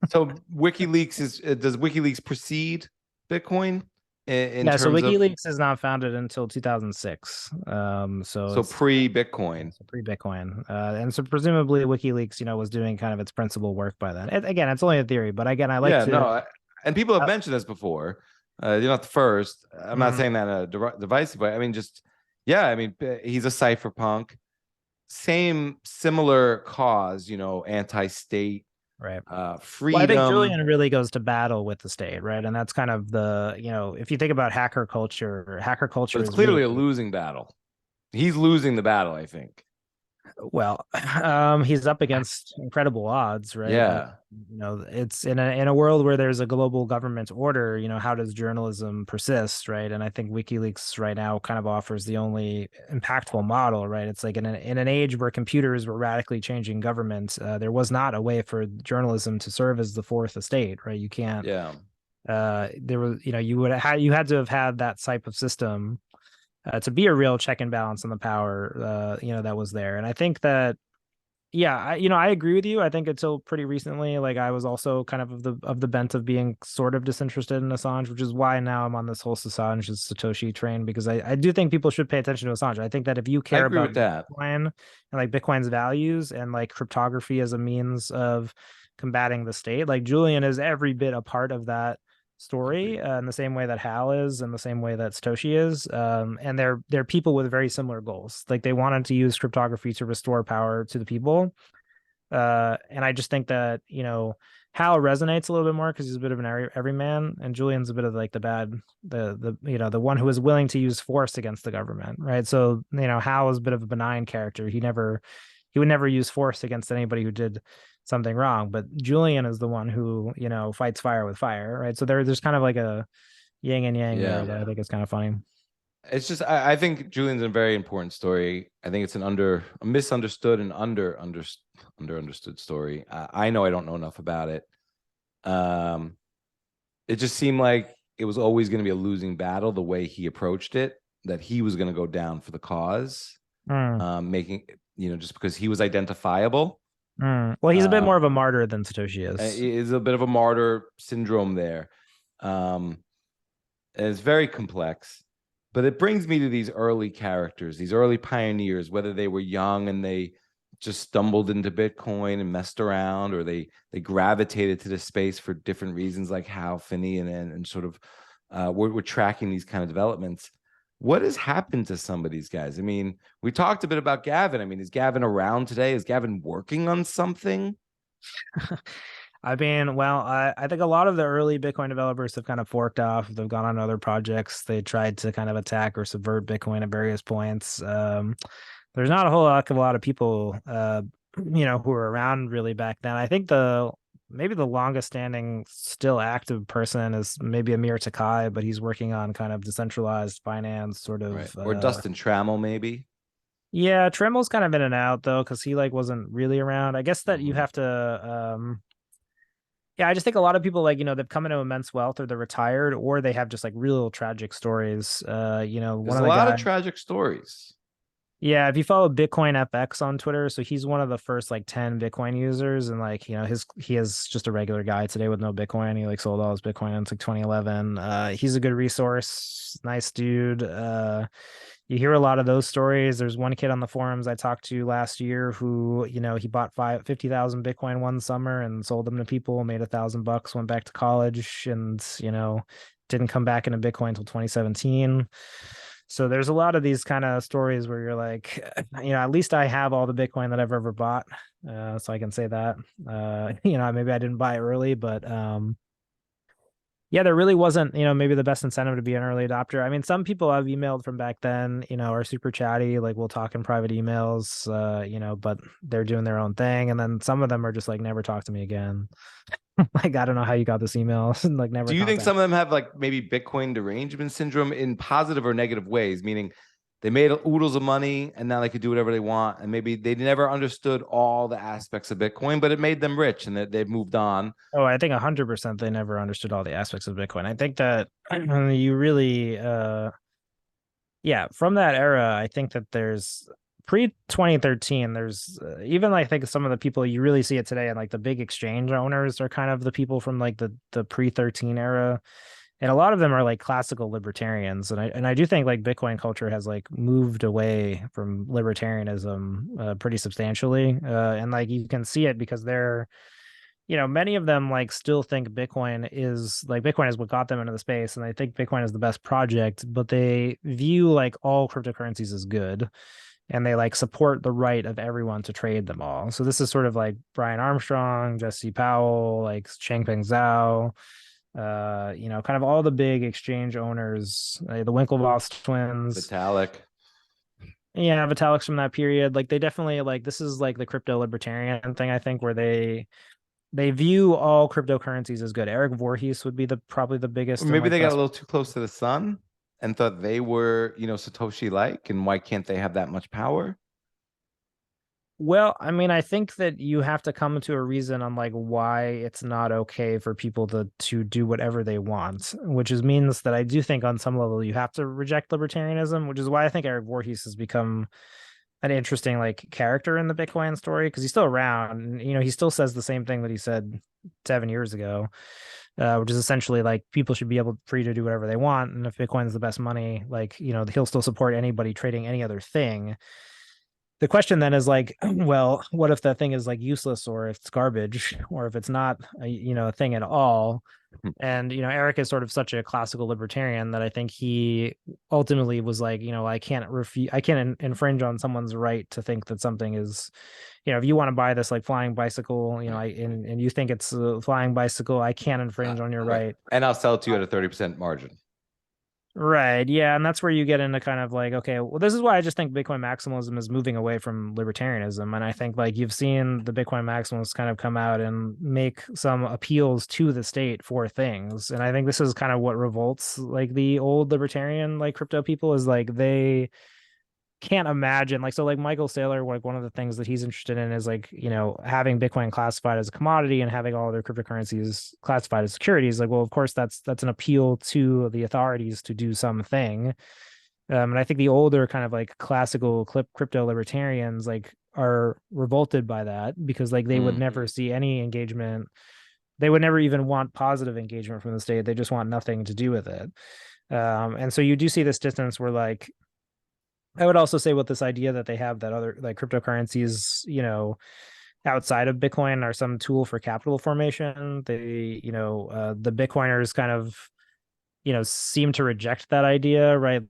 So WikiLeaks does WikiLeaks precede Bitcoin in Yeah, so terms of WikiLeaks is not founded until 2006. So it's pre-Bitcoin. pre-Bitcoin. And so presumably WikiLeaks, was doing kind of its principal work by then. Again, it's only a theory, but again, I like to. And people have mentioned this before. You're not the first. I'm not saying that in a divisive way. I mean, he's a cypherpunk. Similar cause, anti-state, right. freedom. Well, I think Julian really goes to battle with the state, right? And that's kind of the, if you think about hacker culture But it's is clearly really a losing battle. He's losing the battle, I think. Well, he's up against incredible odds, right? Yeah. It's in a world where there's a global government order, how does journalism persist, right? And I think WikiLeaks right now kind of offers the only impactful model, right? It's like in an age where computers were radically changing government, there was not a way for journalism to serve as the fourth estate, right? You can't. Yeah. There was, you had to have had that type of system to be a real check and balance on the power, that was there. And I think that, yeah, I agree with you. I think until pretty recently, like I was also kind of the bent of being sort of disinterested in Assange, which is why now I'm on this whole Assange Satoshi train, because I do think people should pay attention to Assange. I think that if you care about Bitcoin and like Bitcoin's values and like cryptography as a means of combating the state, like Julian is every bit a part of that story in the same way that Hal is, in the same way that Satoshi is, and they're people with very similar goals. Like they wanted to use cryptography to restore power to the people, and I just think that Hal resonates a little bit more because he's a bit of an everyman, and Julian's a bit of like the one who is willing to use force against the government, right? So Hal is a bit of a benign character. He would never use force against anybody who did something wrong, but Julian is the one who fights fire with fire, right? So there's kind of like a yin and yang there that I think is kind of funny. It's just I think Julian's a very important story. I think it's a misunderstood and understood story. I know I don't know enough about it. It just seemed like it was always going to be a losing battle the way he approached it, that he was going to go down for the cause, making just because he was identifiable. Well, he's a bit more of a martyr than Satoshi is. Is a bit of a martyr syndrome there. And it's very complex, but it brings me to these early characters, these early pioneers, whether they were young and they just stumbled into Bitcoin and messed around, or they gravitated to the space for different reasons, like Hal Finney, and sort of we're tracking these kind of developments. What has happened to some of these guys? I mean, we talked a bit about Gavin. I mean, is Gavin around today? Is Gavin working on something? I mean, well, I think a lot of the early Bitcoin developers have kind of forked off. They've gone on other projects. They tried to kind of attack or subvert Bitcoin at various points. There's not a whole lot of people, who were around really back then. I think maybe the longest standing still active person is maybe Amir Takai, but he's working on kind of decentralized finance sort of. Right. Or Dustin Trammell, maybe. Yeah, Tremmel's kind of in and out though, because he like wasn't really around. I guess that you have to Yeah, I just think a lot of people like, they've come into immense wealth or they're retired or they have just like real tragic stories. One There's of a the lot of guys. tragic stories. Yeah, if you follow Bitcoin FX on Twitter, so he's one of the first like 10 Bitcoin users, and like he is just a regular guy today with no Bitcoin. He like sold all his Bitcoin in like 2011. He's a good resource, nice dude. You hear a lot of those stories. There's one kid on the forums I talked to last year who, he bought 50,000 Bitcoin one summer and sold them to people, made $1,000, went back to college, and didn't come back into Bitcoin until 2017. So there's a lot of these kind of stories where you're like, at least I have all the Bitcoin that I've ever bought, so I can say that. Maybe I didn't buy early, but yeah, there really wasn't, maybe the best incentive to be an early adopter. I mean, some people I've emailed from back then, are super chatty, like we'll talk in private emails, but they're doing their own thing. And then some of them are just like, never talk to me again. Like, I don't know how you got this email, like never Do you think contact. some of them have like maybe Bitcoin derangement syndrome in positive or negative ways? Meaning they made oodles of money and now they could do whatever they want. And maybe they never understood all the aspects of Bitcoin, but it made them rich and they've moved on. Oh, I think 100% they never understood all the aspects of Bitcoin. I think that you really, yeah, from that era, I think that there's pre 2013, there's even like, I think some of the people you really see it today and like the big exchange owners are kind of the people from like the pre 13 era. And a lot of them are like classical libertarians. And I do think like Bitcoin culture has like moved away from libertarianism pretty substantially. And like you can see it because they're, many of them like still think Bitcoin is what got them into the space. And they think Bitcoin is the best project, but they view like all cryptocurrencies as good. And they like support the right of everyone to trade them all. So this is sort of like Brian Armstrong, Jesse Powell, like Changpeng Zhao, kind of all the big exchange owners, the Winklevoss twins. Vitalik. Yeah, Vitalik's from that period. Like they definitely like this is like the crypto libertarian thing, I think, where they view all cryptocurrencies as good. Eric Voorhees would be probably the biggest Or and maybe like they got a best. little too close to the sun and thought they were, Satoshi like, and why can't they have that much power? Well, I mean, I think that you have to come to a reason on like why it's not okay for people to do whatever they want, which means that I do think on some level you have to reject libertarianism, which is why I think Eric Voorhees has become an interesting like character in the Bitcoin story because he's still around. He still says the same thing that he said 7 years ago, which is essentially like people should be free to do whatever they want, and if Bitcoin is the best money, like he'll still support anybody trading any other thing. The question then is like, well, what if that thing is like useless or if it's garbage or if it's not a thing at all? And Eric is sort of such a classical libertarian that I think he ultimately was like, I can't infringe on someone's right to think that something is, if you want to buy this like flying bicycle, and you think it's a flying bicycle, I can't infringe on your right. And I'll sell it to you at a 30% margin. Right. Yeah. And that's where you get into kind of like, okay, well, this is why I just think Bitcoin maximalism is moving away from libertarianism. And I think like you've seen the Bitcoin maximalists kind of come out and make some appeals to the state for things. And I think this is kind of what revolts like the old libertarian, like crypto people is like they can't imagine like so like Michael Saylor, like one of the things that he's interested in is like having Bitcoin classified as a commodity and having all other cryptocurrencies classified as securities. Like, well, of course that's an appeal to the authorities to do something. And I think the older kind of like classical crypto libertarians like are revolted by that because like they would never see any engagement. They would never even want positive engagement from the state. They just want nothing to do with it. And so you do see this distance where like I would also say with this idea that they have that other like cryptocurrencies, outside of Bitcoin are some tool for capital formation. The Bitcoiners kind of, seem to reject that idea, right?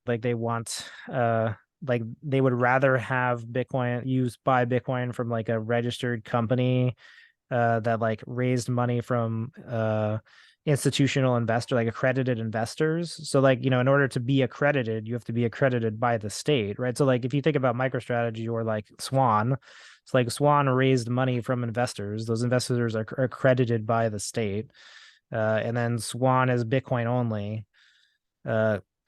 Like they want, like they would rather have buy Bitcoin from like a registered company, that like raised money from, institutional investor, like accredited investors. So like, in order to be accredited, you have to be accredited by the state, right? So like if you think about MicroStrategy or like Swan, it's like Swan raised money from investors. Those investors are accredited by the state. And then Swan is Bitcoin only.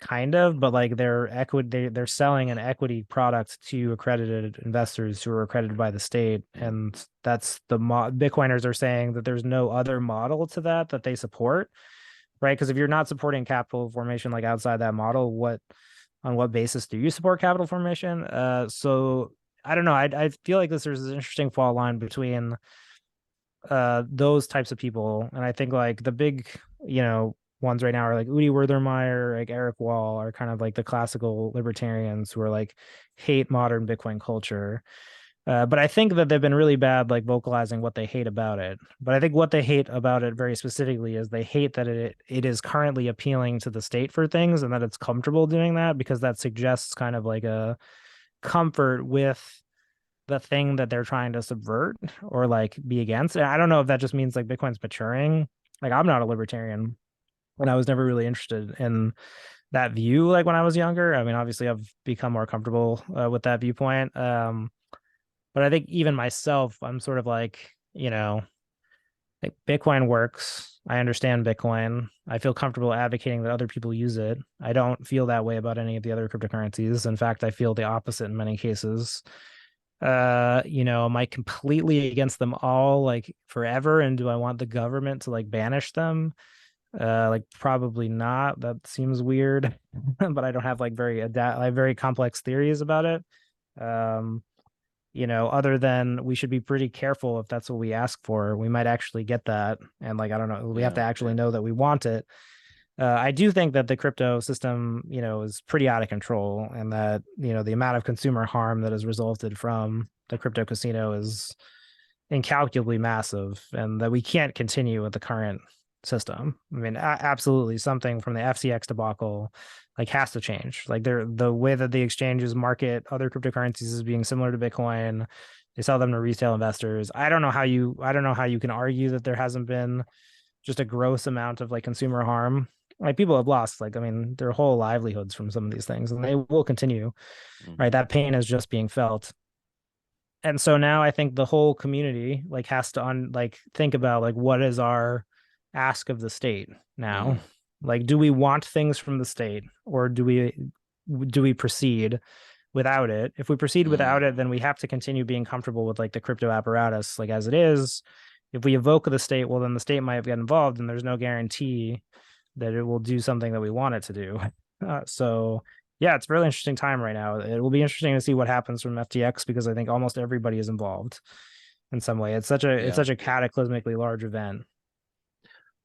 kind of, but like they're selling an equity product to accredited investors who are accredited by the state, and that's Bitcoiners are saying that there's no other model to that they support, right? Because if you're not supporting capital formation like outside that model, on what basis do you support capital formation? So I don't know. I feel like there's an interesting fault line between those types of people, and I think like the big, ones right now are like Udi Werthermeyer, like Eric Wall are kind of like the classical libertarians who are like hate modern Bitcoin culture. But I think that they've been really bad, like vocalizing what they hate about it. But I think what they hate about it very specifically is they hate that it is currently appealing to the state for things, and that it's comfortable doing that, because that suggests kind of like a comfort with the thing that they're trying to subvert or like be against. And I don't know if that just means like Bitcoin's maturing. Like I'm not a libertarian, and I was never really interested in that view. Like when I was younger, I mean, obviously I've become more comfortable with that viewpoint. But I think even myself, I'm sort of like, like Bitcoin works. I understand Bitcoin. I feel comfortable advocating that other people use it. I don't feel that way about any of the other cryptocurrencies. In fact, I feel the opposite in many cases. Am I completely against them all like forever? And do I want the government to like banish them? Like probably not. That seems weird. But I don't have like I have very complex theories about it. Other than we should be pretty careful if that's what we ask for. We might actually get that. And like, I don't know, we have to actually know that we want it. I do think that the crypto system, is pretty out of control, and that, the amount of consumer harm that has resulted from the crypto casino is incalculably massive, and that we can't continue with the current system. I mean, absolutely something from the FCX debacle like has to change. Like the way that the exchanges market other cryptocurrencies is being similar to Bitcoin. They sell them to retail investors. I don't know how you can argue that there hasn't been just a gross amount of like consumer harm. Like people have lost, like, I mean, their whole livelihoods from some of these things, and they will continue, right? That pain is just being felt. And so now I think the whole community like has to think about like, what is our ask of the state now? Like, do we want things from the state, or do we proceed without it? If we proceed without it, then we have to continue being comfortable with like the crypto apparatus like as it is. If we evoke the state, well, then the state might get involved, and there's no guarantee that it will do something that we want it to do. So yeah, it's a really interesting time right now. It will be interesting to see what happens from FTX, because I think almost everybody is involved in some way. It's such a cataclysmically large event.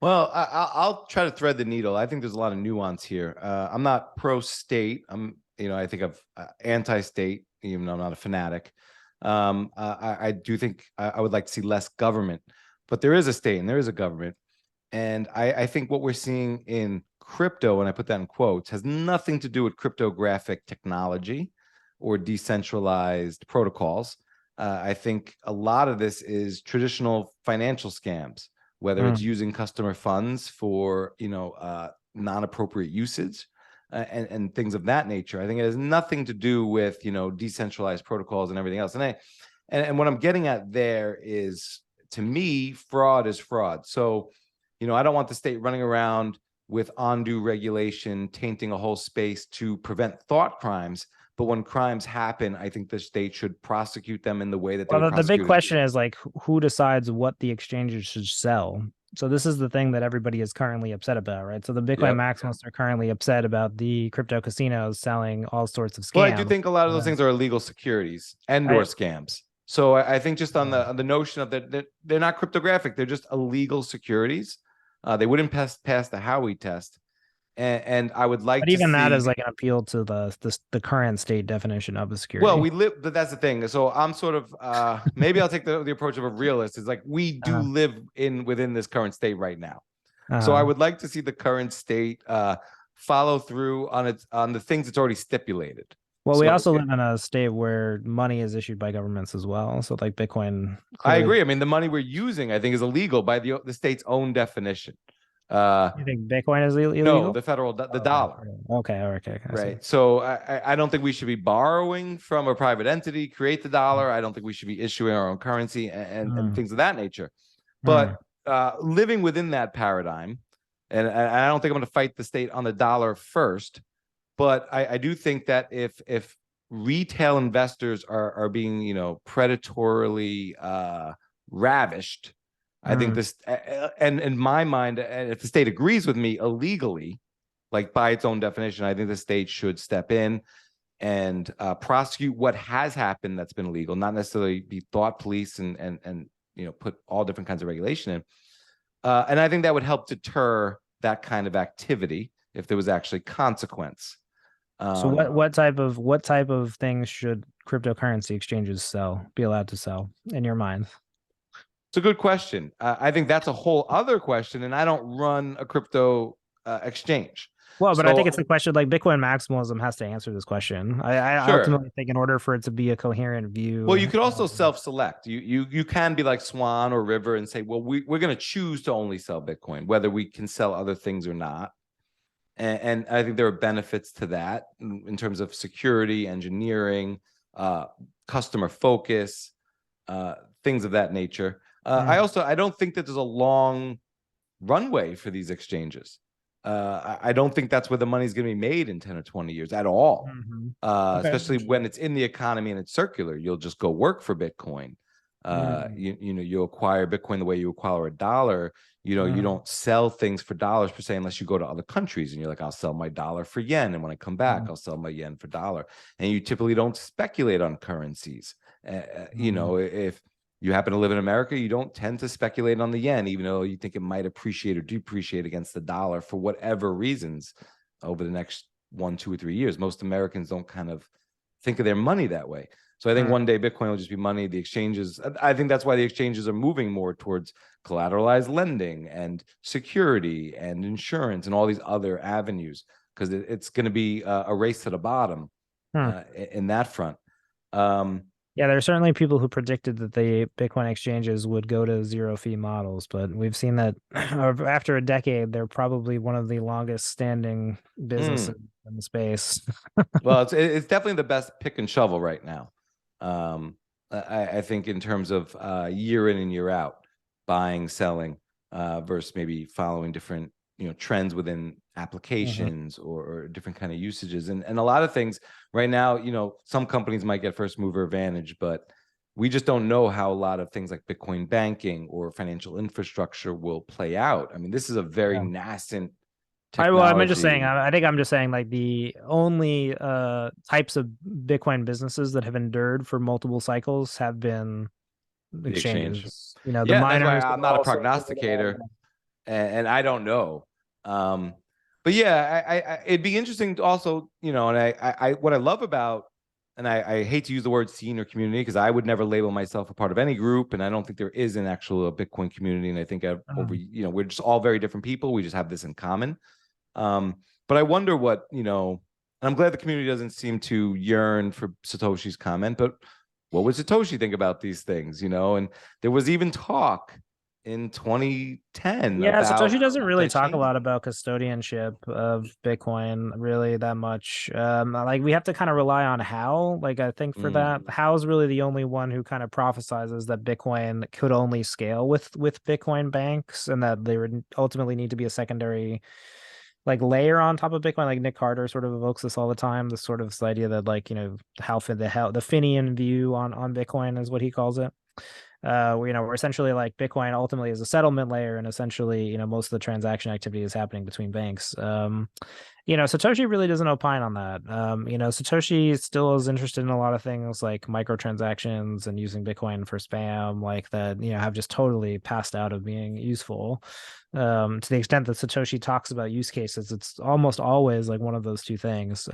Well, I'll try to thread the needle. I think there's a lot of nuance here. I'm not pro-state. I think of anti-state, even though I'm not a fanatic. I do think I would like to see less government, but there is a state and there is a government. And I think what we're seeing in crypto, and I put that in quotes, has nothing to do with cryptographic technology or decentralized protocols. I think a lot of this is traditional financial scams, whether it's using customer funds for, non-appropriate usage and things of that nature. I think it has nothing to do with, decentralized protocols and everything else. And what I'm getting at there is, to me, fraud is fraud. So, I don't want the state running around with undue regulation, tainting a whole space to prevent thought crimes. But when crimes happen, I think the state should prosecute them in the way that they the big question is like, who decides what the exchanges should sell? So this is the thing that everybody is currently upset about, right? So the Bitcoin maximalists are currently upset about the crypto casinos selling all sorts of scams. Well, I do think a lot of those things are illegal securities and/or scams. So I think just on the notion of that, they're not cryptographic; they're just illegal securities. They wouldn't pass the Howey test, and I would like. But even that is like an appeal to the current state definition of a security. Well, we live, but that's the thing. So I'm sort of maybe I'll take the approach of a realist. It's like we do live within this current state right now. So I would like to see the current state follow through on the things it's already stipulated. Well, we also live in a state where money is issued by governments as well. So like Bitcoin. I agree. I mean, the money we're using, I think, is illegal by the state's own definition. You think Bitcoin is illegal? No, the dollar. Okay. Right. So I don't think we should be borrowing from a private entity, create the dollar. I don't think we should be issuing our own currency and things of that nature. But living within that paradigm, and I don't think I'm going to fight the state on the dollar first. But I do think that if retail investors are being, you know, predatorily ravished, I think this, and in my mind, and if the state agrees with me, illegally, like by its own definition, I think the state should step in and prosecute what has happened that's been illegal, not necessarily be thought police and you know, put all different kinds of regulation in. And I think that would help deter that kind of activity if there was actually consequence. So what type of things should cryptocurrency exchanges be allowed to sell in your mind? It's a good question. I think that's a whole other question, and I don't run a crypto exchange. Well, but I think it's a question like Bitcoin maximalism has to answer this question. I Sure. ultimately think in order for it to be a coherent view. Well, you could also self-select. You can be like Swan or River and say, well, we're going to choose to only sell Bitcoin, whether we can sell other things or not. And I think there are benefits to that in terms of security, engineering, customer focus, things of that nature. I don't think that there's a long runway for these exchanges. I don't think that's where the money's going to be made in 10 or 20 years at all. Especially when it's in the economy and it's circular. You'll just go work for Bitcoin. You know, you acquire Bitcoin the way you acquire a dollar. You know, you don't sell things for dollars per se unless you go to other countries and you're like, I'll sell my dollar for yen, and when I come back, I'll sell my yen for dollar. And you typically don't speculate on currencies. You know, if you happen to live in America, you don't tend to speculate on the yen, even though you think it might appreciate or depreciate against the dollar for whatever reasons over the next 1, 2, or 3 years. Most Americans don't kind of think of their money that way. So I think one day Bitcoin will just be money. The exchanges, I think that's why the exchanges are moving more towards collateralized lending and security and insurance and all these other avenues, because it's going to be a race to the bottom in that front. Yeah, there are certainly people who predicted that the Bitcoin exchanges would go to zero fee models, but we've seen that after a decade, they're probably one of the longest standing businesses in the space. Well, it's definitely the best pick and shovel right now. I think in terms of year in and year out, buying, selling, versus maybe following different, you know, trends within applications or different kind of usages. And a lot of things right now, you know, some companies might get first mover advantage, but we just don't know how a lot of things like Bitcoin banking or financial infrastructure will play out. I mean, this is a very nascent technology. I'm just saying, I think I'm just saying like the only types of Bitcoin businesses that have endured for multiple cycles have been exchanges. You know, the miners. That's why I'm not a prognosticator, and I don't know. But yeah, it'd be interesting to also, you know, and I what I love about, and I hate to use the word scene or community because I would never label myself a part of any group, and I don't think there is an actual Bitcoin community. And I think over, you know, we're just all very different people. We just have this in common. But I wonder what, you know, and I'm glad the community doesn't seem to yearn for Satoshi's comment, but what would Satoshi think about these things, you know? And there was even talk in 2010. Yeah, Satoshi doesn't really talk a lot about custodianship of Bitcoin really that much. Like we have to kind of rely on How. Like I think for that, How is really the only one who kind of prophesizes that Bitcoin could only scale with Bitcoin banks, and that they would ultimately need to be a secondary like layer on top of Bitcoin. Like Nick Carter sort of evokes this all the time. This sort of this idea that like, you know, the Finian view on Bitcoin is what he calls it. You know, we're essentially like Bitcoin ultimately is a settlement layer, and essentially, you know, most of the transaction activity is happening between banks. You know, Satoshi really doesn't opine on that. You know, Satoshi still is interested in a lot of things like microtransactions and using Bitcoin for spam, like that, you know, have just totally passed out of being useful. To the extent that Satoshi talks about use cases, it's almost always like one of those two things.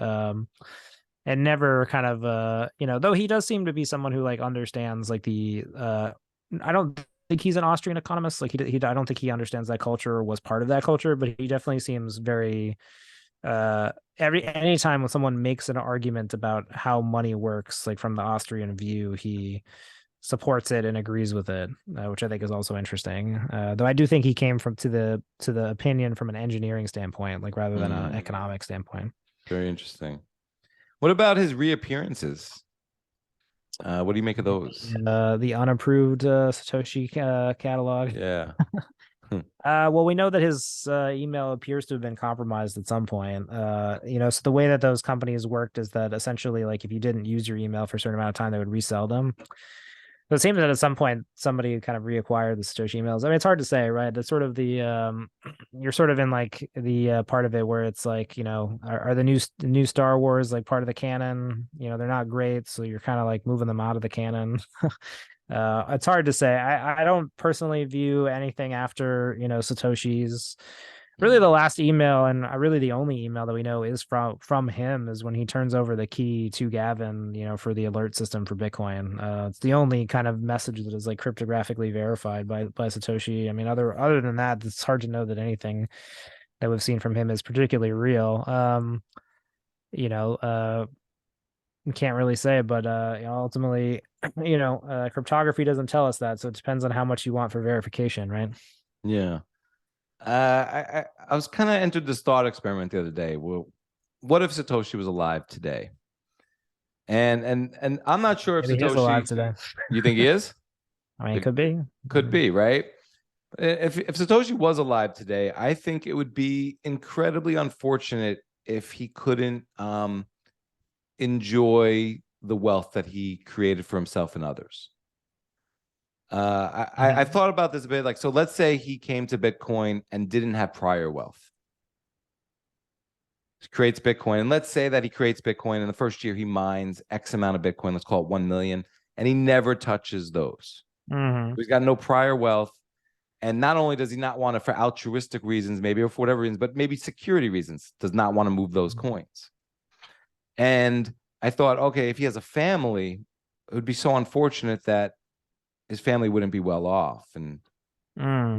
And never kind of you know, though he does seem to be someone who like understands like the I don't think he's an Austrian economist. Like he I don't think he understands that culture or was part of that culture, but he definitely seems very anytime when someone makes an argument about how money works, like from the Austrian view, he supports it and agrees with it, which I think is also interesting. Though I do think he came to the opinion from an engineering standpoint, like rather than an economic standpoint. Very interesting. What about his reappearances? What do you make of those? The unapproved Satoshi catalog. Yeah. Well, we know that his email appears to have been compromised at some point. So the way that those companies worked is that essentially, like, if you didn't use your email for a certain amount of time, they would resell them. So it seems that at some point somebody kind of reacquired the Satoshi emails. I mean, it's hard to say, right? That's sort of you're sort of in like the part of it where it's like, are the new Star Wars like part of the canon? They're not great, so you're kind of like moving them out of the canon. It's hard to say. I don't personally view anything after, Satoshi's. Really, the last email and really the only email that we know is from him is when he turns over the key to Gavin, for the alert system for Bitcoin. It's the only kind of message that is like cryptographically verified by Satoshi. I mean, other than that, it's hard to know that anything that we've seen from him is particularly real. We can't really say, but ultimately, cryptography doesn't tell us that, so it depends on how much you want for verification, right? Yeah. I was kind of entered this thought experiment the other day. Well, what if Satoshi was alive today? And I'm not sure if Maybe he's Satoshi alive today. You think he is? I mean, it could be. Could be, right? If Satoshi was alive today, I think it would be incredibly unfortunate if he couldn't enjoy the wealth that he created for himself and others. I thought about this a bit. Like, so let's say he came to Bitcoin and didn't have prior wealth. He creates Bitcoin, and let's say that he creates Bitcoin in the first year he mines X amount of Bitcoin, let's call it 1 million, and he never touches those. He's got no prior wealth. And not only does he not want to, for altruistic reasons, maybe, or for whatever reasons, but maybe security reasons, does not want to move those coins. And I thought, okay, if he has a family, it would be so unfortunate that his family wouldn't be well off, and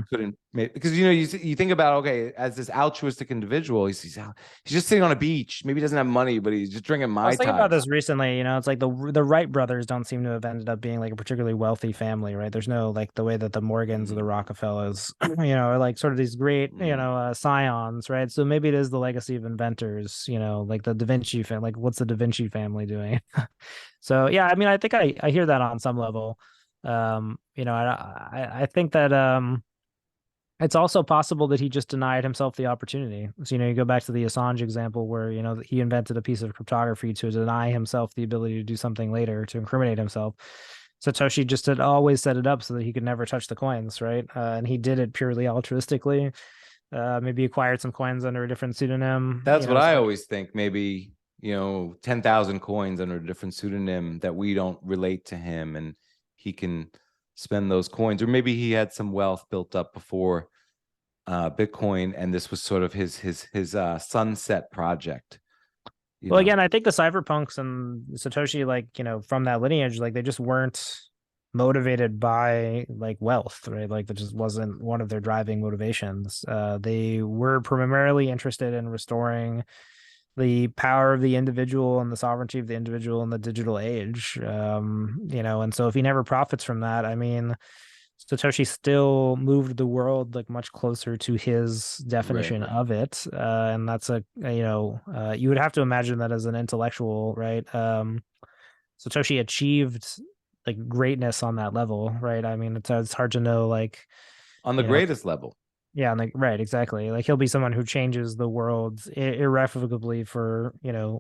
couldn't, because you think about, okay, as this altruistic individual, he's just sitting on a beach. Maybe he doesn't have money, but he's just drinking Mai Tai. I was thinking about this recently. It's like the Wright brothers don't seem to have ended up being like a particularly wealthy family, right? There's no like the way that the Morgans or the Rockefellers, are like sort of these great, scions, right? So maybe it is the legacy of inventors, like the Da Vinci family. Like, what's the Da Vinci family doing? So yeah, I mean, I think I hear that on some level. I think that it's also possible that he just denied himself the opportunity. So, you go back to the Assange example where, he invented a piece of cryptography to deny himself the ability to do something later to incriminate himself. Satoshi just had always set it up so that he could never touch the coins, right? And he did it purely altruistically. Maybe acquired some coins under a different pseudonym. That's what I always think. Maybe, 10,000 coins under a different pseudonym that we don't relate to him, and he can spend those coins, or maybe he had some wealth built up before Bitcoin, and this was sort of his sunset project. Again, I think the cypherpunks and Satoshi, like, from that lineage, like, they just weren't motivated by like wealth, right? Like, that just wasn't one of their driving motivations. They were primarily interested in restoring the power of the individual and the sovereignty of the individual in the digital age. And so if he never profits from that, I mean, Satoshi still moved the world like much closer to his definition of it. And that's you would have to imagine that as an intellectual, right? Satoshi achieved like greatness on that level, right? I mean, it's hard to know, like, on the greatest level. Yeah, right, exactly. Like, he'll be someone who changes the world irrevocably for,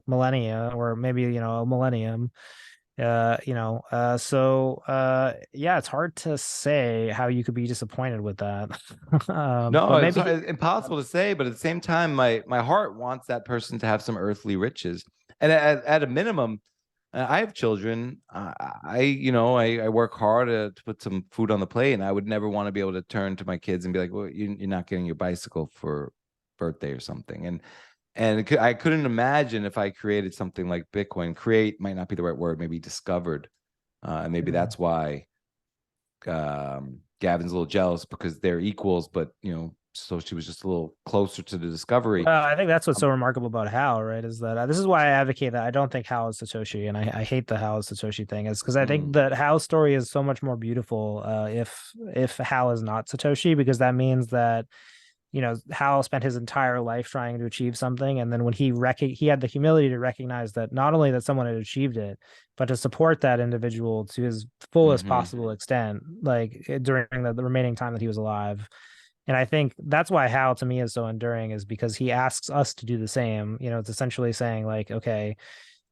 millennia, or maybe, a millennium. Yeah, it's hard to say how you could be disappointed with that. No, it's impossible to say, but at the same time, my heart wants that person to have some earthly riches. And at a minimum, I have children. I work hard to put some food on the plate, and I would never want to be able to turn to my kids and be like, "Well, you're not getting your bicycle for birthday or something." And I couldn't imagine if I created something like Bitcoin. Create might not be the right word. Maybe discovered, and maybe that's why Gavin's a little jealous, because they're equals, but so she was just a little closer to the discovery. I think that's what's so remarkable about Hal, right? Is that this is why I advocate that I don't think Hal is Satoshi, and I hate the Hal is Satoshi thing, is because I think that Hal's story is so much more beautiful if Hal is not Satoshi, because that means that Hal spent his entire life trying to achieve something, and then when he had the humility to recognize that not only that someone had achieved it, but to support that individual to his fullest possible extent, like during the remaining time that he was alive. And I think that's why Hal to me is so enduring, is because he asks us to do the same. It's essentially saying like, okay,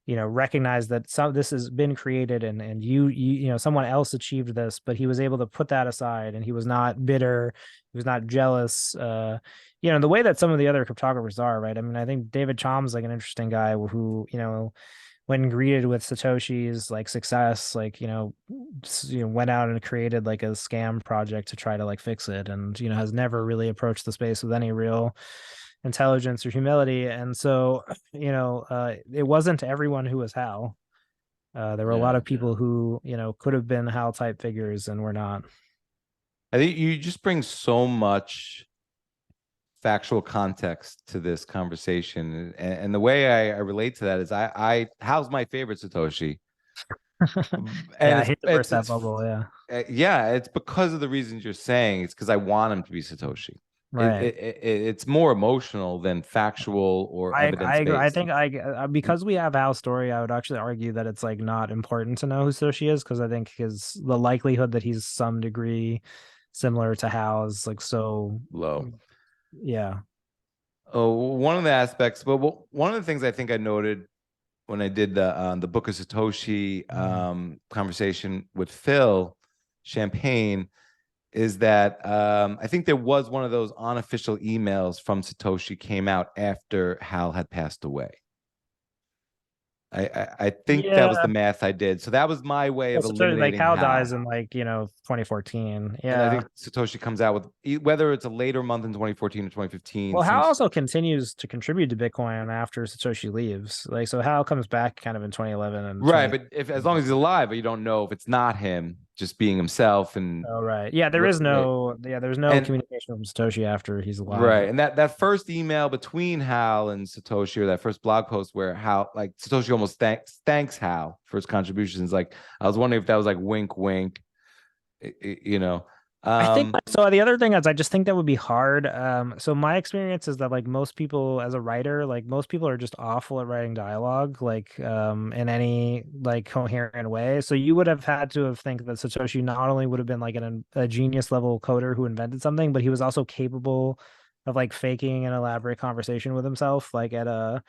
recognize that this has been created, and someone else achieved this, but he was able to put that aside, and he was not bitter, he was not jealous. The way that some of the other cryptographers are, right? I mean, I think David Chaum's like an interesting guy who, when greeted with Satoshi's like success, like, went out and created like a scam project to try to like fix it, and, has never really approached the space with any real intelligence or humility. And so, it wasn't everyone who was Hal. There were a lot of people who, could have been Hal type figures and were not. I think you just bring so much factual context to this conversation, and the way I relate to that is Hal's my favorite Satoshi. And I hate to burst that bubble. Yeah, it's because of the reasons you're saying. It's because I want him to be Satoshi. Right. It's more emotional than factual or evidence-based. I think because we have Hal's story, I would actually argue that it's like not important to know who Satoshi is, because I think the likelihood that he's some degree similar to Hal is like so low. Yeah. Oh, one of the aspects, but one of the things I think I noted when I did the Book of Satoshi conversation with Phil Champagne is that I think there was one of those unofficial emails from Satoshi came out after Hal had passed away. I think that was the math I did. So that was my way of eliminating like Hal dies in 2014. Yeah. And I think Satoshi comes out with, whether it's a later month in 2014 or 2015. Well, Hal also continues to contribute to Bitcoin after Satoshi leaves. Like, so Hal comes back kind of in 2011 and right, but as long as he's alive, but you don't know if it's not him just being himself. And right, yeah, there's no communication from Satoshi after he's alive. Right, and that first email between Hal and Satoshi, or that first blog post where Hal, like Satoshi almost thanks Hal for his contributions. Like, I was wondering if that was like wink, wink. I think so. The other thing is, I just think that would be hard. So my experience is that like most people as a writer, like most people are just awful at writing dialogue, like in any like coherent way. So you would have had to have think that Satoshi not only would have been like a genius level coder who invented something, but he was also capable of like faking an elaborate conversation with himself, like at a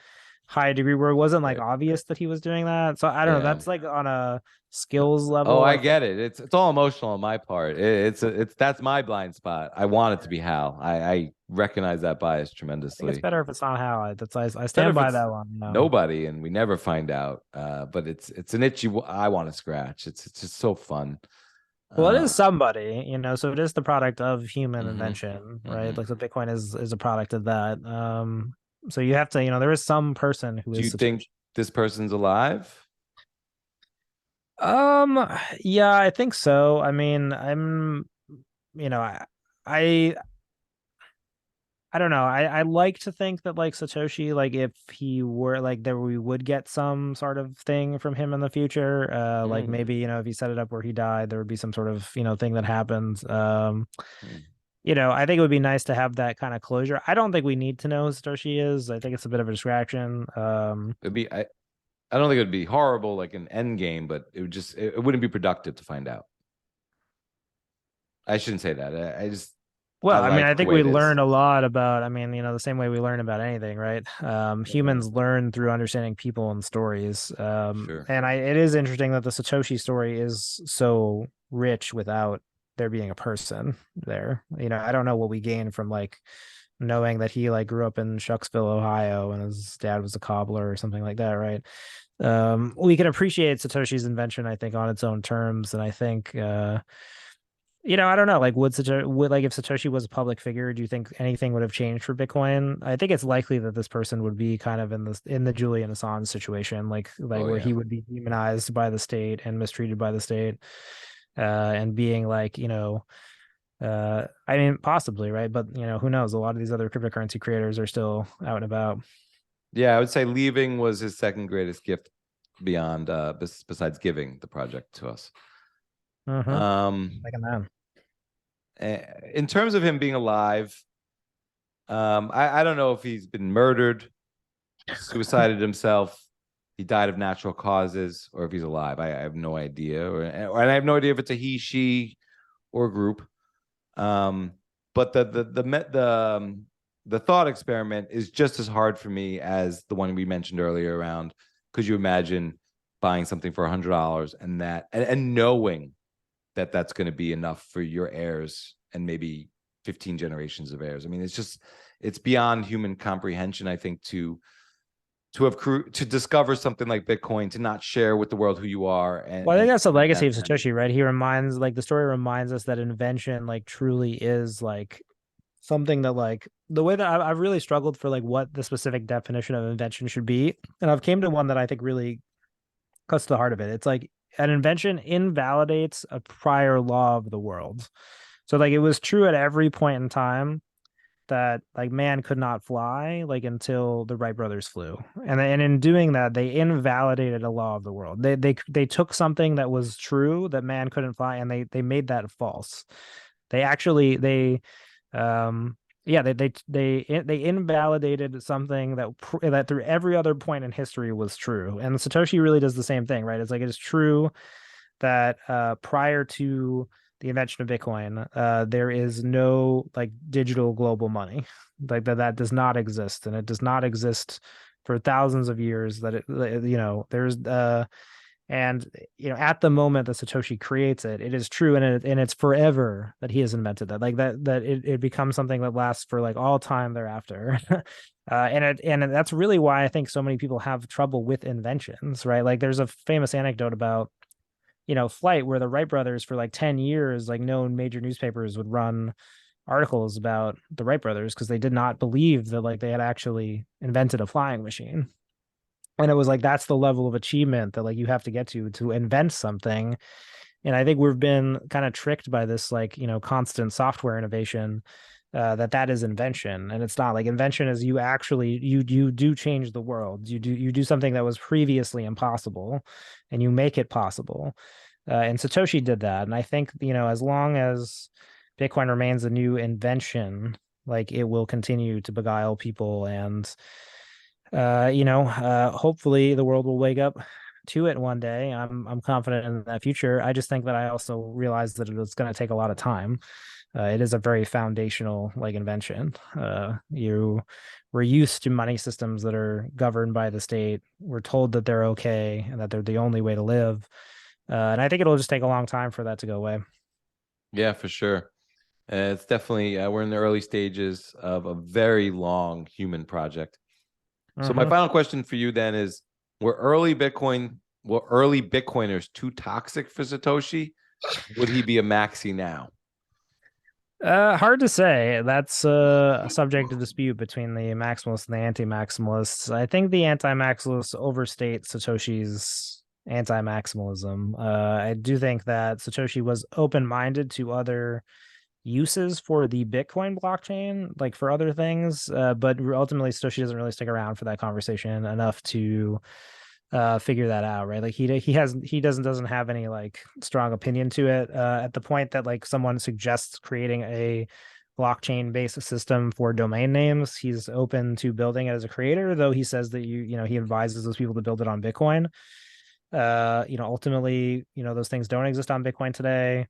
high degree where it wasn't like obvious that he was doing that. So I don't know. That's like on a skills level. Oh, I get it. It's all emotional on my part. That's my blind spot. I want it to be Hal. I recognize that bias tremendously. I think it's better if it's not Hal. I stand by that one. Nobody, and we never find out. But it's an itch I want to scratch. It's just so fun. Well, it is somebody, so it is the product of human invention, right? Like, so Bitcoin is a product of that. So you have to, there is some person who is. Do you think this person's alive? Yeah, I think so. I mean, I don't know. I like to think that like Satoshi, like if he were like there, we would get some sort of thing from him in the future. Like maybe, if he set it up where he died, there would be some sort of, thing that happens. I think it would be nice to have that kind of closure. I don't think we need to know who Satoshi is. I think it's a bit of a distraction. I don't think it would be horrible, like an end game, but it wouldn't be productive to find out. I shouldn't say that. I think we learn a lot about, the same way we learn about anything, right? Humans learn through understanding people and stories. Sure. And it is interesting that the Satoshi story is so rich without there being a person there. I don't know what we gain from like knowing that he like grew up in Shucksville, Ohio, and his dad was a cobbler or something like that, right? We can appreciate Satoshi's invention, I think, on its own terms, and I think I don't know, like if Satoshi was a public figure, do you think anything would have changed for Bitcoin? I think it's likely that this person would be kind of in the Julian Assange situation, where he would be demonized by the state and mistreated by the state, and being like, possibly, right? But who knows? A lot of these other cryptocurrency creators are still out and about. Yeah, I would say leaving was his second greatest gift beyond besides giving the project to us. Like a man. In terms of him being alive, I don't know if he's been murdered, suicided himself, he died of natural causes, or if he's alive. I have no idea, and I have no idea if it's a he, she, or group. But the thought experiment is just as hard for me as the one we mentioned earlier around, could you imagine buying something for $100 and knowing that that's going to be enough for your heirs and maybe 15 generations of heirs? I mean, it's beyond human comprehension, I think, to discover something like Bitcoin, to not share with the world who you are. Well, I think that's the legacy of Satoshi, right? He reminds, like, the story reminds us that invention, like, truly is like something that, like, the way that I've really struggled for like what the specific definition of invention should be, and I've came to one that I think really cuts to the heart of it. It's like an invention invalidates a prior law of the world. So like it was true at every point in time that like man could not fly, like until the Wright brothers flew, and in doing that they invalidated a law of the world. They took something that was true, that man couldn't fly, and they made that false. They actually they invalidated something that through every other point in history was true. And Satoshi really does the same thing, right? It's like, it is true that prior to the invention of Bitcoin, there is no like digital global money, like that does not exist, and it does not exist for thousands of years. That there's and at the moment that Satoshi creates it, it is true, and it's forever that he has invented that. Like that it becomes something that lasts for like all time thereafter. And that's really why I think so many people have trouble with inventions, right? Like there's a famous anecdote about flight, where the Wright brothers for like 10 years, like no major newspapers would run articles about the Wright brothers because they did not believe that like they had actually invented a flying machine. And it was like, that's the level of achievement that like you have to get to invent something. And I think we've been kind of tricked by this like constant software innovation, that is invention. And it's not. Like invention is you do change the world. You do something that was previously impossible, and you make it possible. And Satoshi did that. And I think as long as Bitcoin remains a new invention, like it will continue to beguile people, and hopefully the world will wake up to it one day. I'm confident in that future. I just think that I also realize that it's going to take a lot of time. It is a very foundational like invention. We're used to money systems that are governed by the state. We're told that they're okay and that they're the only way to live. And I think it'll just take a long time for that to go away. Yeah, for sure. It's definitely, we're in the early stages of a very long human project. So my final question for you then is, were early Bitcoiners too toxic for Satoshi? Would he be a maxi now? Hard to say. That's a subject of dispute between the maximalists and the anti-maximalists. I think the anti-maximalists overstate Satoshi's anti-maximalism. I do think that Satoshi was open-minded to other uses for the Bitcoin blockchain, like for other things, but ultimately Satoshi doesn't really stick around for that conversation enough to figure that out, right? Like he doesn't have any like strong opinion to it, at the point that like someone suggests creating a blockchain based system for domain names. He's open to building it as a creator, though he says that he advises those people to build it on Bitcoin. Ultimately, those things don't exist on Bitcoin today.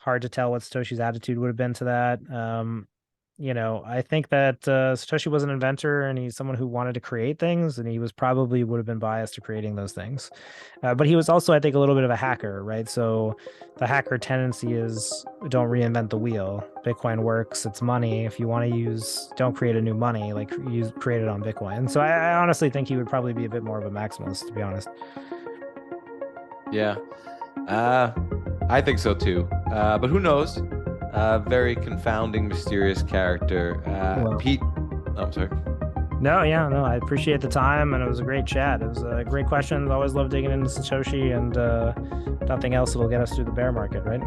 Hard to tell what Satoshi's attitude would have been to that. I think that Satoshi was an inventor, and he's someone who wanted to create things, and he would have been biased to creating those things. But he was also, I think, a little bit of a hacker, right? So the hacker tendency is don't reinvent the wheel. Bitcoin works, it's money. If you want to don't create a new money, like create it on Bitcoin. So I honestly think he would probably be a bit more of a maximalist, to be honest. Yeah. I think so too. But who knows? Very confounding, mysterious character. Pete. Oh, I'm sorry. No, I appreciate the time, and it was a great chat. It was a great question. Always love digging into Satoshi, and nothing else that'll get us through the bear market, right?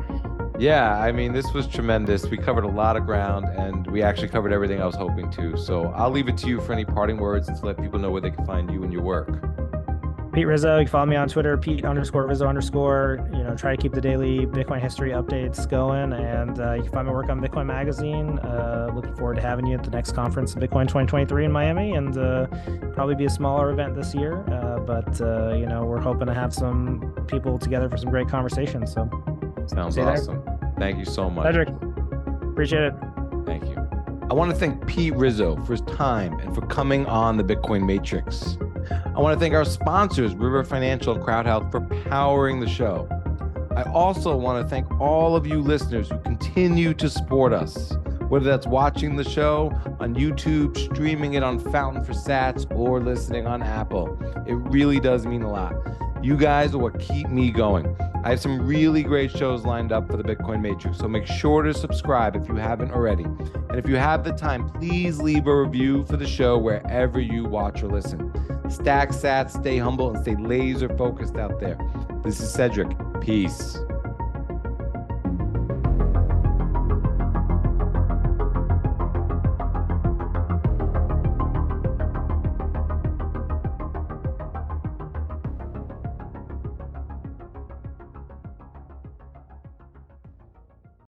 Yeah, I mean, this was tremendous. We covered a lot of ground, and we actually covered everything I was hoping to. So I'll leave it to you for any parting words and to let people know where they can find you and your work. Pete Rizzo. You can follow me on Twitter, Pete_Rizzo_. Try to keep the daily Bitcoin history updates going, and you can find my work on Bitcoin Magazine. Looking forward to having you at the next conference, Bitcoin 2023 in Miami, and probably be a smaller event this year. But we're hoping to have some people together for some great conversations. So sounds awesome. Thank you so much, Cedric. Appreciate it. I want to thank Pete Rizzo for his time and for coming on the Bitcoin Matrix. I want to thank our sponsors, River Financial and Crowd Health, for powering the show. I also want to thank all of you listeners who continue to support us, whether that's watching the show on YouTube, streaming it on Fountain for Sats, or listening on Apple. It really does mean a lot. You guys are what keep me going. I have some really great shows lined up for the Bitcoin Matrix, so make sure to subscribe if you haven't already. And if you have the time, please leave a review for the show wherever you watch or listen. Stack sats, stay humble, and stay laser focused out there. This is Cedric. Peace.